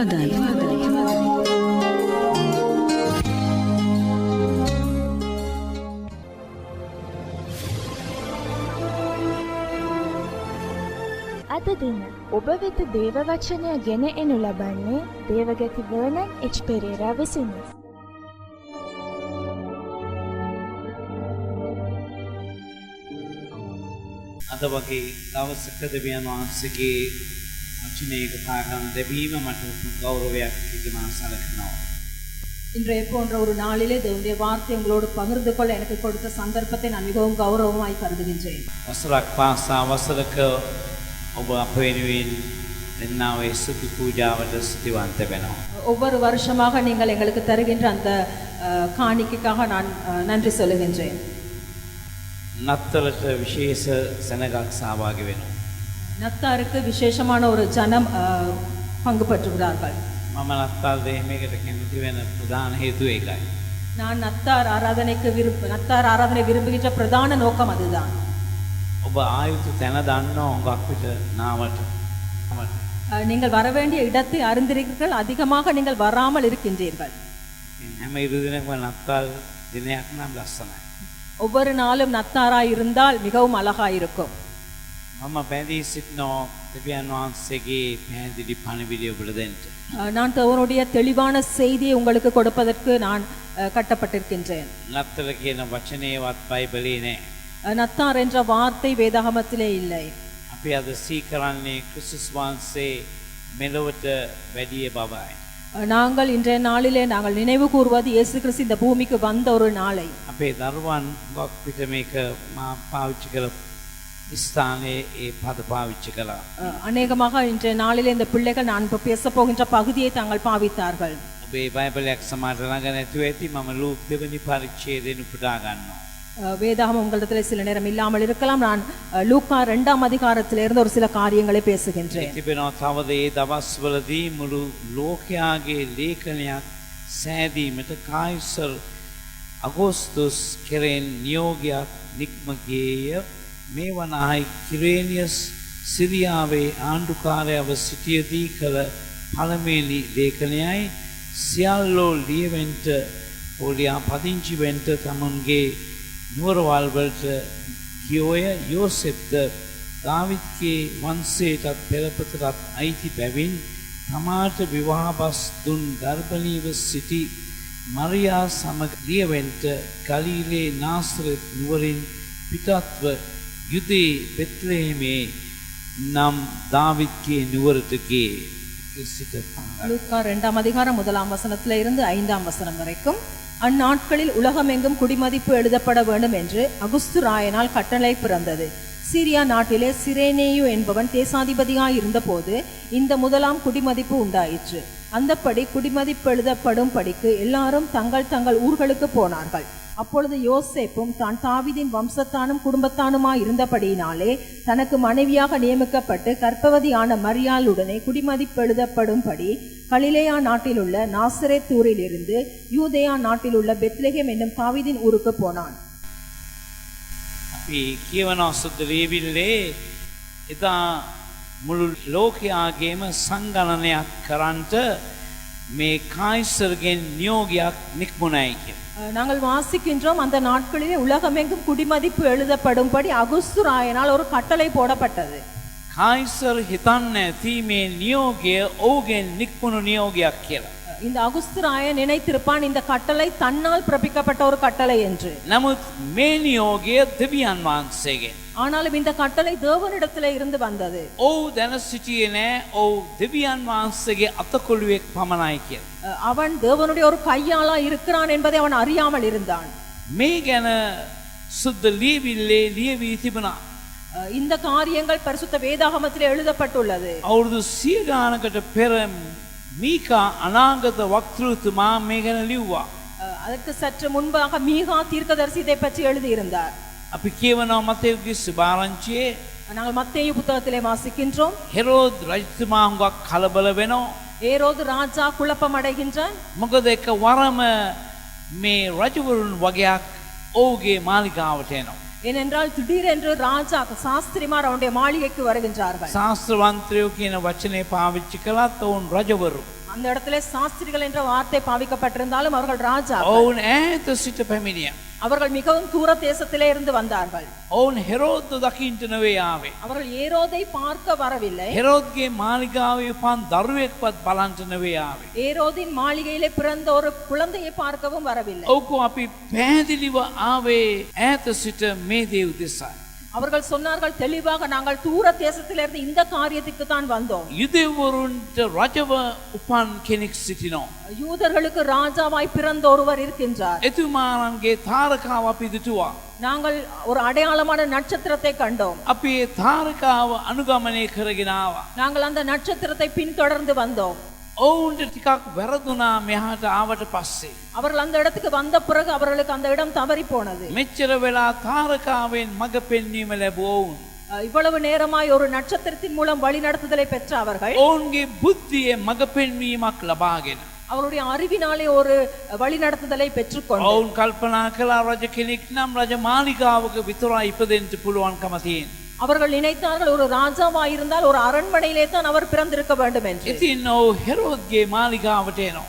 අද දින ඔබ වෙත දේව වචනය ගෙන එනු ලබන්නේ දේවගති වර්නන් එච් පෙරේරා විසිනි. අද වගේ දවසක දෙවියන් වහන්සේගේ වචනයේ කතාකරන දෙවීම මට ගෞරවයක් විදිහට මා සැලකනවා. இன்றைய போன்ற ஒரு நாளிலே தேவனுடைய வார்த்தை உங்களோடு பகிர்ந்து கொள்ள எனக்கு கொடுத்த சந்தர்ப்பத்தை நான் மிகவும் கௌரவமாய் கருதுகின்றேன். වසරක් පාසා වසරක ඔබ අප වෙනුවෙන් දෙන්නා වූ ස්තුති පූජාවට ස්තුතිවන්ත වෙනවා. ஒவ்வொரு வருஷமாக நீங்கள் எங்களுக்கு தருகின்ற அந்த காணிக்கைக்காக நான் நன்றி சொல்லுகின்றேன். නත්තලට විශේෂ සැනගක් සහභාගී වෙනවා. நத்தாருக்கு விசேஷமான ஒரு ஜனம் பங்கு பெற்றுகிறார்கள். මම නත්තල් දෙහිමයකට කැමති වෙන ප්‍රධාන හේතුව ඒකයි. நான் நத்தார் ஆராதனை விரும்புகின்ற பிரதான நோக்கம் அதுதான். ඔබ ආයුතු තැන දන්නවා හුඟක් විට නාමට. நீங்கள் வர வேண்டிய இடத்தை அறிந்திருக்கிறீர்கள், அதிகமாக நீங்கள் வராமல் இருக்கின்றீர்கள். හැම ඉරුදිනකම නත්තල් දිනයක් නම් ලස්සනයි. ஒவ்வொரு நாளும் நத்தாராய் இருந்தால் மிகவும் அழகாய் இருக்கும். මම පැහැදිලි සිටිනවා දෙවියන් වහන්සේගේ පැහැදිලි පණිවිඩය ඔබට දෙන්න. நான் தேவனுடைய தெளிவான செய்தியை உங்களுக்கு கொடுப்பதற்கு நான் கட்டப்பட்டிருக்கின்றேன். නත්තල කියන වචනේවත් බයිබලේ නෑ. நத்தார் என்ற வார்த்தை வேதாகமத்திலே இல்லை. අපි අද සීකරන්නේ ක්‍රිස්තුස් වහන්සේ මෙලොවට වැඩිය බවයි. நாங்கள் இன்றைய நாளிலே நாங்கள் நினைவு கூறுவது இயேசு கிறிஸ்து இந்த பூமிக்கு வந்த ஒரு நாளை. අපේ දරුවන් ගොක් පිට මේක මා පාවිච්චි කළ ස්ථානයේ ඒ පද පාවිච්චි කළා. அநேகமாக இன்றைய நாளிலே இந்த பிள்ளைகள் நான் இப்போ பேச போகின்ற பகுதியை தாங்கள் பாவித்தார்கள். ඔබේ බයිබලයක් සමහර ළඟ නැතුව ඇති. මම ලූක් දෙවනි පරිච්ඡේදයෙන් උපුටා ගන්නවා. வேதாகமம் உங்களிடத்தில் சில நேரம் இல்லாமல் இருக்கலாம். நான் லூக்கா 2ஆம் அதிகாரத்திலிருந்து ஒரு சில காரியங்களை பேசுகின்றேன். තිබෙනවා තවද ඒ දවස්වලදී මුළු ලෝකයාගේ ලේඛනයක් සෑදීමට කායිසර් අගෝස්තුස් කෙරෙන් නියෝගයක් නික්ම ගියේය. මේ වනායි කිරේනියස් සිරියාවේ ආණ්ඩුකාරයව සිටියදී කළ පළමුවෙනි ලේඛනයයි සියල්ලෝ ලියවෙන්ට පොලියා පදිංචි වෙන්ට තමුන්ගේ නුවරවල් වලට ගියෝය. යෝසෙෆ්ද දාවිත්ගේ වංශයටත් පෙරපතටත් අයිති බැවින් තමාට විවාහබස් දුන් ගර්භණීව සිටි මරියා සමග ලියවෙන්ට ගලීලේ නාසරෙත් නුවරින් පිටත්ව යුදේ බෙත්ලෙහෙමේ නම් දාවිත්ගේ නුවරට ගියේ. லூக்கா 2ஆம் அதிகாரம் 1ஆம் வசனத்திலே இருந்து 5ஆம் வசனம் வரைக்கும். அந்நாட்களில் உலகமெங்கும் குடிமதிப்பு எழுதப்பட வேண்டும் என்று அகுஸ்து ராயனால் கட்டளை பிறந்தது. சீரியா நாட்டிலே சிரேனேயு என்பவன் தேசாதிபதியாய் இருந்தபோது இந்த முதலாம் குடிமதிப்பு உண்டாயிற்று. அந்தப்படி குடிமதிப்பு எழுதப்படும் படிக்கு எல்லாரும் தங்கள் தங்கள் ஊர்களுக்கு போனார்கள். அப்பொழுது யோசேப்பும் தான் தாவீதின் வம்சத்தானும் குடும்பத்தானுமாய் இருந்தபடியினாலே தனக்கு மனைவியாக நியமிக்கப்பட்டு கர்ப்பவதியான மரியாளுடனே குடிமதிப்பு எழுதப்படும்படி கலிலேயா நாட்டில் உள்ள நாசரேத் ஊரிலிருந்து யூதேயா நாட்டில் உள்ள பெத்லெகேம் என்னும் தாவீதின் ஊருக்கு போனான். අපි කියවන සුද්ධ ලියවිල්ලේ එදා මුළු ලෝකයාගේම සංගණනයක් කරන්නට මේ කායිසර්ගෙන් නියෝගයක් නික්මුණයි කියලා. நாங்கள் வாசிக்கின்றோம், அந்த நாட்களிலே உலகமெங்கும் குடிமதிப்பு எழுதப்படும்படி அகுஸ்து ராயனால் ஒரு கட்டளை போடப்பட்டது. කායිසර් හිතන්න ඇති මේ නියෝගය ඔහුගෙන් නික්මුණු නියෝගයක් කියලා. இந்த அகுஸ்து ராயன் நினைத்திருப்பான் இந்த கட்டளை தன்னால் பிறப்பிக்கப்பட்ட ஒரு கட்டளை என்று. නමුත් මේ නියෝගය දෙවියන් වහන්සේගෙන්. ஆனாலும் இந்த கட்டளை தேவனிடத்திலே இருந்து வந்தது. ඔහු දැන සිටියේ නෑ ඔහු දෙවියන් වහන්සේගේ අතකොළුවෙක් පමණයි කියලා. அவன் தேவனுடைய ஒரு கையாளா இருக்கிறான் என்பதை அவன் அறியாமல் இருந்தான். මේ ගැන සුද්ධ ලියවිල්ලේ ලියවී තිබුණා. இந்த காரியங்கள் பரிசுத்த வேதாகமத்திலே எழுதப்பட்டுள்ளது. අවුරුදු 100 ගානකට පෙර මීකා අනාගත වක්තෘතුමා මේ ගැන ලිව්වා. அதற்கு சற்று முன்பாக மீகா தீர்க்கதரிசி இதை பற்றி எழுதியிருந்தார். අපි කියවනවා මතේயுගේ සුභාරංචියේ நாங்கள் மத்தேயு புத்தகத்திலே வாசிக்கின்றோம். හෙරෝද් රජතුමා හුඟක් කලබල වෙනවා. ஏரோது ராஜா குழப்பம் அடைகின்றான். මොකද එක වරම මේ රජවරුන් වගේක් ඔහුගේ මාලිගාවට එනවා. ஏனென்றால் திடீரென்று ராஜா சாஸ்திரிமார் அவனுடைய மாளிகைக்கு வருகின்றார்கள். ශාස්ත්‍රවන්තයෝ කියන වචනේ පාවිච්චි කළත් ඔවුන් රජවරු. அந்த இடத்திலே சாஸ்திரிகள் என்ற வார்த்தை பாவிக்கப்பட்டிருந்தாலும் அவர்கள் ராஜா. ඔවුන් ඈත සිට පැමිණියා. அவர்கள் மிகவும் தூர தேசத்திலே இருந்து வந்தார்கள். ඔවුන් හෙරෝද්ද දකින්ට නෙවෙයි ආවේ. அவர்கள் ஏரோதை பார்க்க வரவில்லை. හෙරෝද්ගේ මාලිගාවේ උපන් දරුවෙක්වත් බලන්ට නෙවෙයි ආවේ. ஏரோதின் மாளிகையிலே பிறந்த ஒரு குழந்தையை பார்க்கவும் வரவில்லை. ඔව්කෝ අපි පැහැදිලිව ආවේ ඈත සිට මේ දේ උදෙසායි. அவர்கள் சொன்னார்கள் தெளிவாக நாங்கள் தூர தேசத்திலிருந்து இந்த காரியத்துக்கு தான் வந்தோம். යුදෙවරුන්ට රජව උපන් කෙනෙක් සිටිනවා. யூதர்களுக்கு ராஜாவாய் பிறந்த ஒருவர் இருக்கின்றார். එතුමාණන්ගේ තාරකාව අපි දුටුවා. நாங்கள் ஒரு அடையாளமான நட்சத்திரத்தை கண்டோம். අපි ඒ තාරකාව අනුගමනය කරගෙන ආවා. நாங்கள் அந்த நட்சத்திரத்தை பின்தொடர்ந்து வந்தோம். ඔවුන්ට ටිකක් වැරදුනා මෙහාට ආවට පස්සේ. அவர்கள் அந்த இடத்துக்கு வந்த பிறகு அவர்களுக்கு அந்த இடம் தவறி போனது. මෙච්චර වෙලා තාරකාවෙන් මඟ පෙන්වීම ලැබුව ඔවුන්. இவ்வளவு நேரமாய் ஒரு நட்சத்திரத்தின் மூலம் வழிநடத்துதலை பெற்ற அவர்கள் ඔවුන්ගේ බුද්ධියේ මඟ පෙන්වීමක් ලබාගෙන அவருடைய அறிவினாலே ஒரு வழிநடத்துதலை பெற்றுக்கொண்டு ඔවුන් කල්පනා කළා රජ කෙනෙක් නම් රජ මාලිගාවක විතරයි ඉපදෙන්න පුළුවන්කම තියෙන. அவர்கள் நினைத்தார்கள் ஒரு ராஜாவாய் இருந்தால் ஒரு அரண்மனையிலே தான் அவர் பிறந்திருக்க வேண்டும் என்று. ඉතින් ඔව් හෙරෝද්ගේ මාලිගාවට එනවා.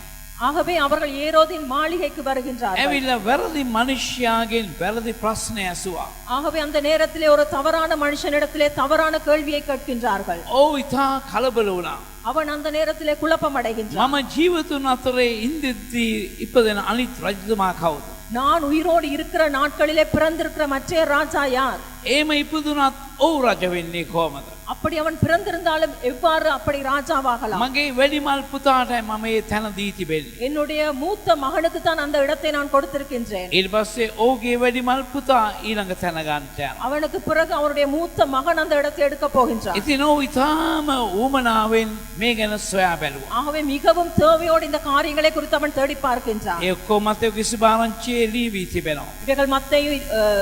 ஆகவே அவர்கள் ஏரோதின் மாளிகைக்கு வருகின்றார்கள். ඇවිල්ලා වැරදි මනුෂ්‍යයාගෙන් වැරදි ප්‍රශ්න ඇසුවා. ஆகவே அந்த நேரத்திலே ஒரு தவறான மனுஷனிடத்திலே தவறான கேள்வியை கேட்கின்றார்கள். ඔව් ඉතා කලබල වුණා. அவன் அந்த நேரத்திலே குழப்பம் அடைகின்றான். මම ජීවතුන් අතරේ ඉඳිද්දී ඉපදෙන අනිත් රජතුමා කවුද? நான் உயிரோடு இருக்கிற நாட்களிலே பிறந்திருக்கிற மற்ற ராஜா யார்? එහෙම ඉපදුනත් ඔව් රජ වෙන්නේ කොහමද? அப்படி அவன் பிறந்திருந்தாலும் எவ்வாறு அப்படி ராஜாவாகலாம்? මගේ වැඩිමල් පුතාටයි මම මේ තැන දී තිබෙන්නේ. என்னுடைய மூத்த மகனுக்கு தான் அந்த இடத்தை நான் கொடுத்திருக்கின்றேன். ඊට පස්සේ ඔහුගේ වැඩිමල් පුතා ඊළඟ තැන ගන්නට යනවා. அவனுக்கு பிறகு அவருடைய மூத்த மகன் அந்த இடத்தை எடுக்க போகின்றான். ඉතින් ඔහු ඉතාම ඌමනාවෙන් මේ ගැන සොයා බැලුවා. ஆகவே மிகவும் தேவையோடு இந்த காரியங்களை குறித்து அவன் தேடி பார்க்கின்றான். ඒ ඔක්කොම මතේ 25 ලියවි තිබෙනවා. இவைகள் மத்தேயு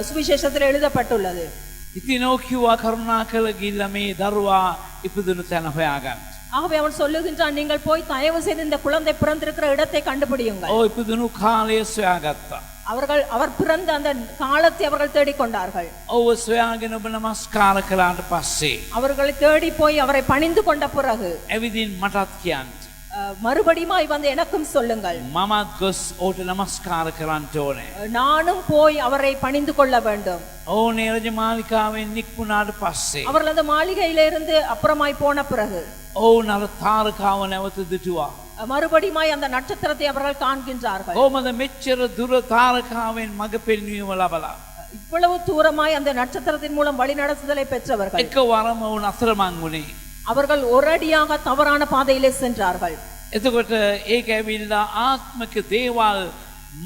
சுவிசேஷத்தில் எழுதப்பட்டுள்ளது. ඉතින් ඔහු කිව්වා කරුණාකර ගිහිල්ලා මේ දරුවා ඉපදුණු තැන හොයාගන්න. ஆகவே அவன் சொல்லுகின்றான், நீங்கள் போய் தயவு செய்து இந்த குழந்தை பிறந்திருக்கிற இடத்தை கண்டுபிடியுங்கள். ඔහු ඉපදුණු කාලය සොයාගත්තා. அவர் பிறந்த அந்த காலத்தை அவர்கள் தேடிக்கொண்டார்கள். ඔහු සොයාගෙන ඔබ නමස්කාර කළාට පස්සේ அவர்களை தேடி போய் அவரை பணிந்து கொண்ட பிறகு ඇවිදින් මටත් කියන්න. மறுபடியுமாய் வந்து எனக்கும் சொல்லுங்கள். මමත් ගොස් ඔහුට නමස්කාර කරන්න ඕනේ. நானும் போய் அவரை பணிந்து கொள்ள வேண்டும். ඕනේ රජ මාලිකාවෙන් නික්මුණාට පස්සේ அவர்கள் அந்த மாளிகையிலிருந்து அப்புறமாய் போன பிறகு ඔවුන් අර තාරකාව නැවත දුටුවා. மறுபடியுமாய் அந்த நட்சத்திரத்தை அவர்கள் காண்கின்றார்கள். කොහොමද මෙච්චර දුර තාරකාවෙන් මඟ පෙන්වීම ලබලා இவ்வளவு தூரமாய் அந்த நட்சத்திரத்தின் மூலம் வழிநடத்துதலை பெற்றவர்கள் එකවරම ඔවුන් අතරමං වුණේ. அவர்கள் ஒரடியாக தவறான பாதையிலே சென்றார்கள். එතකොට ඒක ඇවිල්ලා ආත්මික දේවල්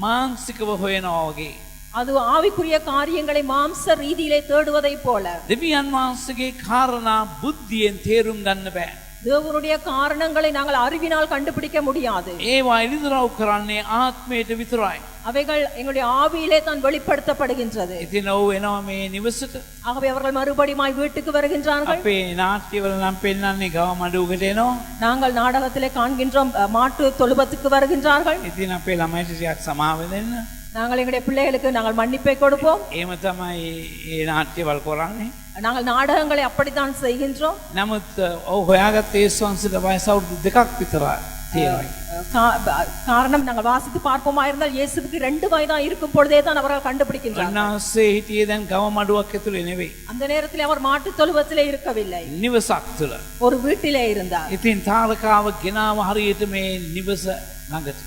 මානසිකව හොයනවා වගේ. அது ஆவிக்குரிய காரியங்களை மாம்ச ரீதியிலே தேடுவதை போல දෙවියන් වහන්සේගේ කාරණා බුද්ධියෙන් තේරුම් ගන්න බෑ. தேவனுடைய காரணங்களை நாங்கள் அறிவினால் கண்டுபிடிக்க முடியாது. ඒවා එළිදරව් කරන්නේ ආත්මයට විතරයි. அவைகள் எங்களுடைய ஆவியிலே தான் வெளிப்படுத்தப்படுகின்றது. ඉතින් ඔව් එනවා මේ නිවසට. ஆகவே அவர்கள் மறுபடியும் வீட்டுக்கு வருகின்றார்கள். අපේ නාට්‍යවල නම් පෙන්වන්නේ ගව මඩුවකට එනවා. நாங்கள் நாடகத்திலே காண்கின்றோம் மாட்டு தொழுவத்துக்கு வருகின்றார்கள். ඉතින් අපේ ළමයිට ටිකක් සමාව දෙන්න. நாங்கள் எங்களுடைய பிள்ளைகளுக்கு நாங்கள் மன்னிப்பை கொடுப்போம். එහෙම තමයි මේ නාට්‍යවල කරන්නේ. நாங்கள் நாடகங்களை அப்படித்தான் செய்கின்றோம். නමුත් ඔව් හොයාගත්තේ ඒස්වංශයට වයස අවුරුදු 2ක් විතරයි තියෙනවා. காரணம் நாங்கள் வாசித்து பார்ப்போமா இருந்தால் இயேசுவுக்கு 2 வயதா இருக்கும் பொழுதே தான் அவர்கள் கண்டுபிடிக்கின்றார்கள். උන්වහන්සේ හිටියේ දැන් ගව මඩුවක් ඇතුලේ නෙවෙයි. அந்த நேரத்தில் அவர் மாட்டு தொழுவத்திலே இருக்கவில்லை, නිවසක් තුල. ஒரு வீட்டிலே இருந்தார். ඉතින් තාරකාව ගෙනාව හරියට මේ නිවස ළඟට.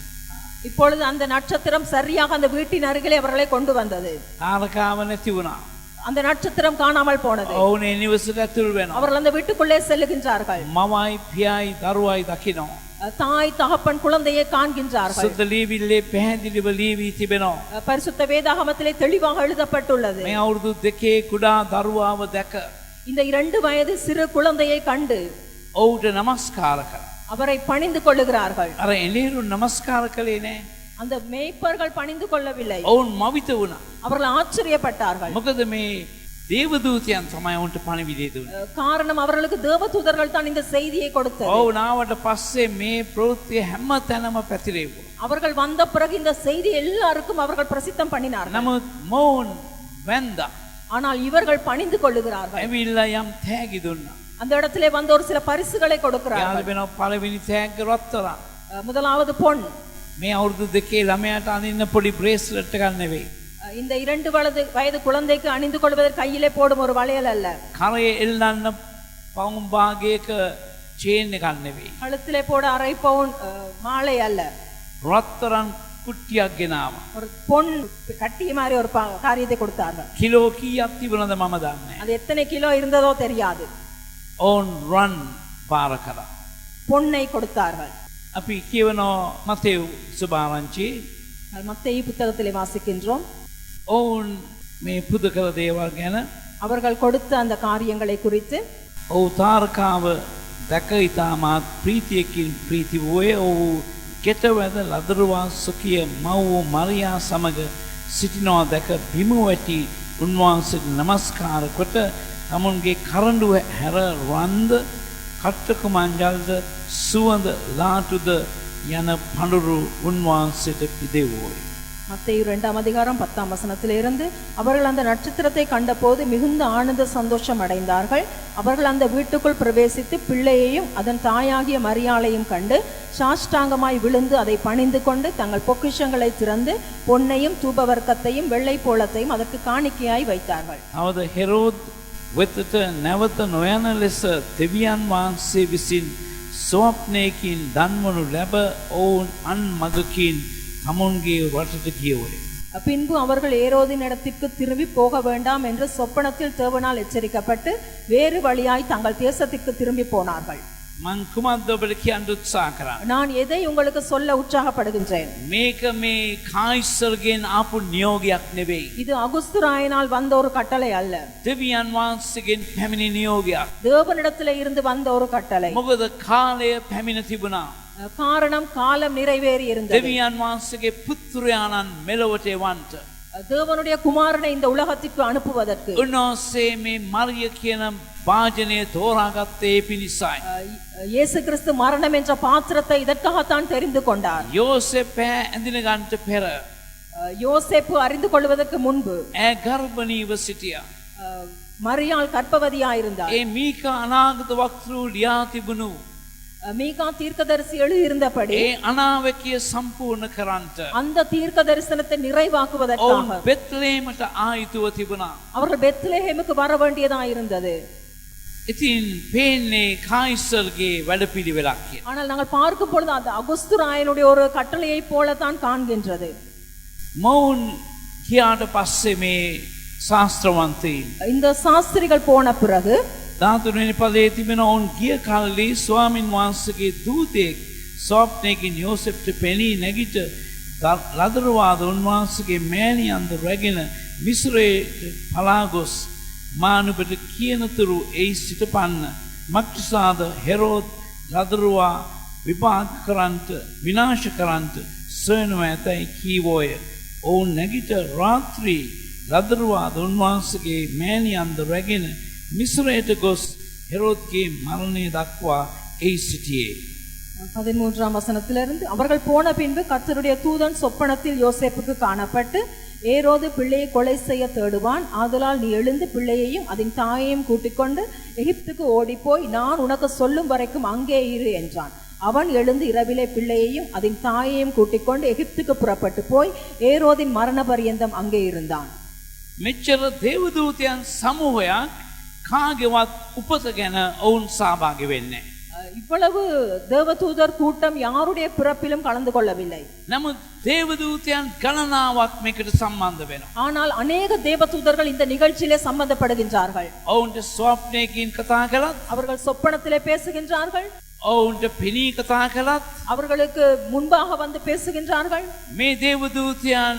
இப்பொழுது அந்த நட்சத்திரம் சரியாக அந்த வீட்டின் அருகிலே அவர்களை கொண்டு வந்தது. තාරකාව නැති වුණා. அந்த நட்சத்திரம் காணாமல் போனது. ඔවුනේ නිවසට ඇතුල් වෙනවා. அவர்கள் அந்த வீட்டுக்குள்ளே செல்லுகின்றார்கள். මමයි පියයි දරුවයි දකිනවා. தாய் தகப்பன் குழந்தையை காண்கின்றார்கள். සුද්ධ ලියවිල්ලේ පැහැදිලිව ලියවි තිබෙනවා. பரிசுத்த வேதாகமத்திலே தெளிவாக எழுதப்பட்டுள்ளது. මේ අවුරුදු 2 කුඩා දරුවාව දැක இந்த 2 வயது சிறு குழந்தையை கண்டு ඔවුට නමස්කාර කළා. அவரை பணிந்து கொள்ளுகிறார்கள். අර එළිරු නමස්කාර කළේ නෑ. அந்த மேய்ப்பர்கள் பணிந்து கொள்ளவில்லை. ඔවුන් මවිත වුණා. அவர்கள் ஆச்சரியப்பட்டார்கள். මොකද මේ දේවදූතයන් තමයි ඔවුන්ට පණිවිඩය දුන්නේ. காரணம் அவர்களுக்கு தேவதூதர்கள் தான் இந்த செய்தியை கொடுத்தது. ඔවුන් ආවට පස්සේ මේ ප්‍රවෘත්තිය හැම තැනම පැතිරෙව්වා. அவர்கள் வந்த பிறகு இந்த செய்தி எல்லாருக்கும் அவர்கள் பிரசித்தம் பண்ணினார்கள். නමුත් මොවුන් වැන්දා. ஆனால் இவர்கள் பணிந்து கொள்ளுகிறார்கள். ඇවිල්ලා යම් තෑගි දුන්නා. அந்த இடத்திலே வந்து ஒரு சில பரிசுகளை යාළ கொடுக்கிறார்கள். වෙනවා පළවෙනි තෑග්ග රත්තරන්. முதலாவது பொன். මේ අවුරුදු දෙකේ ළමයාට අඳින්න පොඩි බ්‍රේස්ලට් එකක් නෙවෙයි. இந்த 2 வயது குழந்தைக்கு அணிந்து கொள்வதற்கு கையிலே போடும் ஒரு வளையல் அல்ல. කරේ එල්ලන්න පවුම් භාගයක චේන් එකක් නෙවෙයි. கழுத்திலே போட அரை பவுன் மாலை அல்ல. රත්තරන් කුට්ටියක් ගෙනාවා. ஒரு பொன் கட்டிய மாதிரி ஒரு காரியத்தை கொடுத்தார்கள். කිලෝ කීයක් තිබුණද මම දන්නේ නැහැ. அது எத்தனை கிலோ இருந்ததோ தெரியாது. ඕන් රන් පාර කරා. பொன்னை கொடுத்தார்கள். අපි කියවනෝ මතෙව් සුභාරංචි. மத்தேயு புத்தகத்திலே வாசிக்கின்றோம். ඔවුන් මේ පුද කළ දේවල් ගැන அவர்கள் கொடுத்த அந்த காரியங்களை குறித்து ඔව් තාරකාව දැක ඉතාමත් ප්‍රීතියකින් ප්‍රීති වූයේ. ඔව් කෙටවැද ලදරුවා සුඛිය මව් මරියා සමග සිටිනවා දැක බිම වැටි උන්වහන්සේට නමස්කාර කොට තමුන්ගේ කරඬුව හැර රන්ද කට්ටක මංජල්ද සුවඳ ලාටුද යන පඳුරු උන්වහන්සේට පිදෙව්වෝය. மத்தேயு 2ஆம் அதிகாரம் 10ஆம் வசனத்திலிருந்து அவர்கள் அந்த நட்சத்திரத்தை கண்டபோது மிகுந்த ஆனந்த சந்தோஷம் அடைந்தார்கள். அவர்கள் அந்த வீட்டுக்குள் பிரவேசித்து பிள்ளையையும் அதன் தாயாகிய மரியாளையும் கண்டு சாஷ்டாங்கமாய் விழுந்து அதை பணிந்து கொண்டு தங்கள் பொக்கிஷங்களை திறந்து பொன்னையும் தூபவர்க்கத்தையும் வெள்ளை போளத்தையும் அதற்கு காணிக்கையாய் வைத்தார்கள். අවද හෙරෝද් වෙතට නැවත නොයන ලෙස දෙවියන් වහන්සේ විසින් ස්වප්නයකින් දන්වනු ලැබ ඔවුන් අන් මගකින් තමුන්ගේ රටට ගියෝය. பின்பு அவர்கள் ஏரோதின் இடத்திற்கு திரும்பி போக வேண்டாம் என்று சொப்பனத்தில் தேவனால் எச்சரிக்கப்பட்டு வேறு வழியாய் தங்கள் தேசத்திற்கு திரும்பி போனார்கள். මං කුමක්ද ඔබට කියන්න උත්සාහ කරා. நான் எதை உங்களுக்கு சொல்ல உற்சாகப்படுகின்றேன்? මේක මේ කායිසර්ගෙන් ආපු නියෝගයක් නෙවෙයි. இது அகுஸ்துராயனால் வந்த ஒரு கட்டளை அல்ல. දෙවියන් වහන්සේගෙන් පැමිණි නියෝගයක්. தேவனிடத்திலே இருந்து வந்த ஒரு கட்டளை. මොකද කාලය පැමිණ තිබුණා. காரணம் காலம் நிறைவேறி இருந்தது. දෙවියන් වහන්සේගේ පුත්‍රයාණන් මෙලොවට එවන්ට. தேவனுடைய குமாரனை இந்த உலகத்திற்கு அனுப்புவதற்கு උන්වහන්සේ මේ මරිය කියන වාජනය තෝරාගත්තේ පිණිසයි. இயேசு கிறிஸ்து மரணம் என்ற பாத்திரத்தை இதற்காகத்தான் தெரிந்து கொண்டார். යෝසෙප් ඇඳින ගන්නට පෙර யோசேப்பு அறிந்து கொள்வதற்கு முன்பு ඇ ගර්භණීව සිටියා. மரியாள் கர்ப்பவதியாயிருந்தார். ඒ මීකා අනාගත වක්තෘ ලියා තිබුණු மீகா தீர்க்கதரிசி எழுதியிருந்தபடி ඒ අනාවැකිය සම්පූර්ණ කරන්නට அந்த தீர்க்க தரிசனத்தை ඔවුන් நிறைவாக்குவதற்காக බෙත්ලේමට ආයුතුව තිබුණා. அவர்கள் பெத்லெஹேமுக்கு வர வேண்டியதாயிருந்தது. ඉතින් පේන්නේ කායිසර්ගේ වැඩපිළිවෙලක් කියලා. ஆனால் நாங்கள் பார்க்கும் பொழுது அது அகுஸ்துராயனுடைய ஒரு கட்டளையை போலத்தான் காண்கின்றது. මොවුන් ගියාට පස්සේ මේ ශාස්ත්‍රවන්තයින් இந்த சாஸ்திரிகள் போன பிறகு 13 පදයේ තිබෙන ඔවුන් ගිය කල්ලි ස්වාමින් වහන්සේගේ දූතයෙක් ස්වප්නයකින් යෝසෙප්ට පෙනී නැගිට ලදරුවාද උන්වහන්සේගේ මෑණියන්ද රැගෙන මිස්රයට පලා ගොස් මානුබට කියනතුරු එයි සිටපන්න. මක්නිසාද හෙරෝද් ලදරුවා විපාක කරන්ට විනාශ කරන්ට සොයනු ඇතැයි කීවෝය. ඔවුන් නැගිට රාත්‍රී ලදරුවාද උන්වහන්සේගේ මෑණියන්ද රැගෙන මිස්රයට ගොස් හෙරෝද්ගේ මරණය දක්වා එයි සිටියේ. 13ஆம் வசனத்திலிருந்து அவர்கள் போன பின்பு கர்த்தருடைய தூதன் சொப்பனத்தில் யோசேப்புக்கு காணப்பட்டு ஏரோது பிள்ளையை கொலை செய்ய தேடுவான். ஆதலால் நீ எழுந்து பிள்ளையையும் அதன் தாயையும் கூட்டிக் கொண்டு எகிப்துக்கு ஓடிப்போய் நான் உனக்கு சொல்லும் வரைக்கும் அங்கே இரு என்றான். அவன் எழுந்து இரவிலே பிள்ளையையும் அதன் தாயையும் கூட்டிக் கொண்டு எகிப்துக்கு புறப்பட்டு போய் ஏரோதின் மரண பரியந்தம் அங்கே இருந்தான். මෙච්චර දේවදූතයන් සමූහයක් කාගේවත් උපත ගැන ඔවුන් සහභාගී වෙන්නේ. இவ்வளவு தேவதூதர் கூட்டம் யாருடைய பிறப்பிலும் கலந்து கொள்ளவில்லை. නමුත් දේවදූතයන් ගණනාවක් මේකට සම්බන්ධ වෙනවා. ஆனால் अनेक தேவதூதர்கள் இந்த நிகழ்ச்சியிலே சம்பந்தப்படுகின்றார்கள். ඔවුන්ට ස්වප්නයකින් කතා කළත්, அவர்கள் சொப்பனத்திலே பேசுகின்றார்கள். ඔවුන්ට පෙනී කතා කළත්, அவர்களுக்கு முன்பாக வந்து பேசுகின்றார்கள். මේ දේවදූතයන්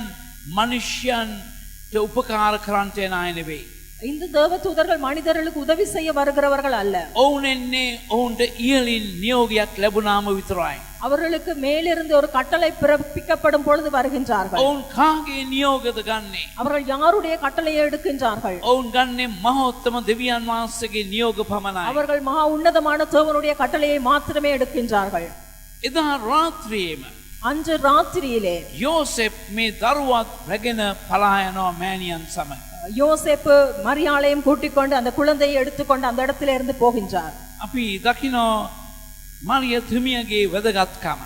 මනුෂ්‍යයන්ට උපකාර කරන්නට එන අය නෙවෙයි. இந்த தேவதூதர்கள் மனிதர்களுக்கு உதவி செய்ய வருகிறவர்கள் அல்ல. ඔවුන් එන්නේ ඔවුන්ට ඉහළින් නියෝගයක් ලැබුණාම විතරයි. அவர்களுக்கு மேலிருந்து ஒரு கட்டளை பிறப்பிக்கப்படும் பொழுது வருகின்றார்கள். ඔවුන් කාගේ නියෝගද ගන්නේ? அவர்கள் யாருடைய கட்டளையை எடுக்கின்றார்கள்? ඔවුන් ගන්නේ මහෝත්තම දෙවියන් වහන්සේගේ නියෝග පමණයි. அவர்கள் மகா உன்னதமான தேவனுடைய கட்டளையை மாத்திரமே எடுக்கின்றார்கள். එදා රාත්‍රියේම அன்று ராத்திரியிலே යෝසෙප් මේ දරුවත් රැගෙන පලා යනවා මෑණියන් සමග. யோசேப்பு மரியாளையும் கூட்டிக் கொண்டு அந்த குழந்தையை எடுத்துக்கொண்டு அந்த இடத்துல இருந்து போகின்றார். අපි දකිනවා මරිය තුමියගේ වැදගත්කම.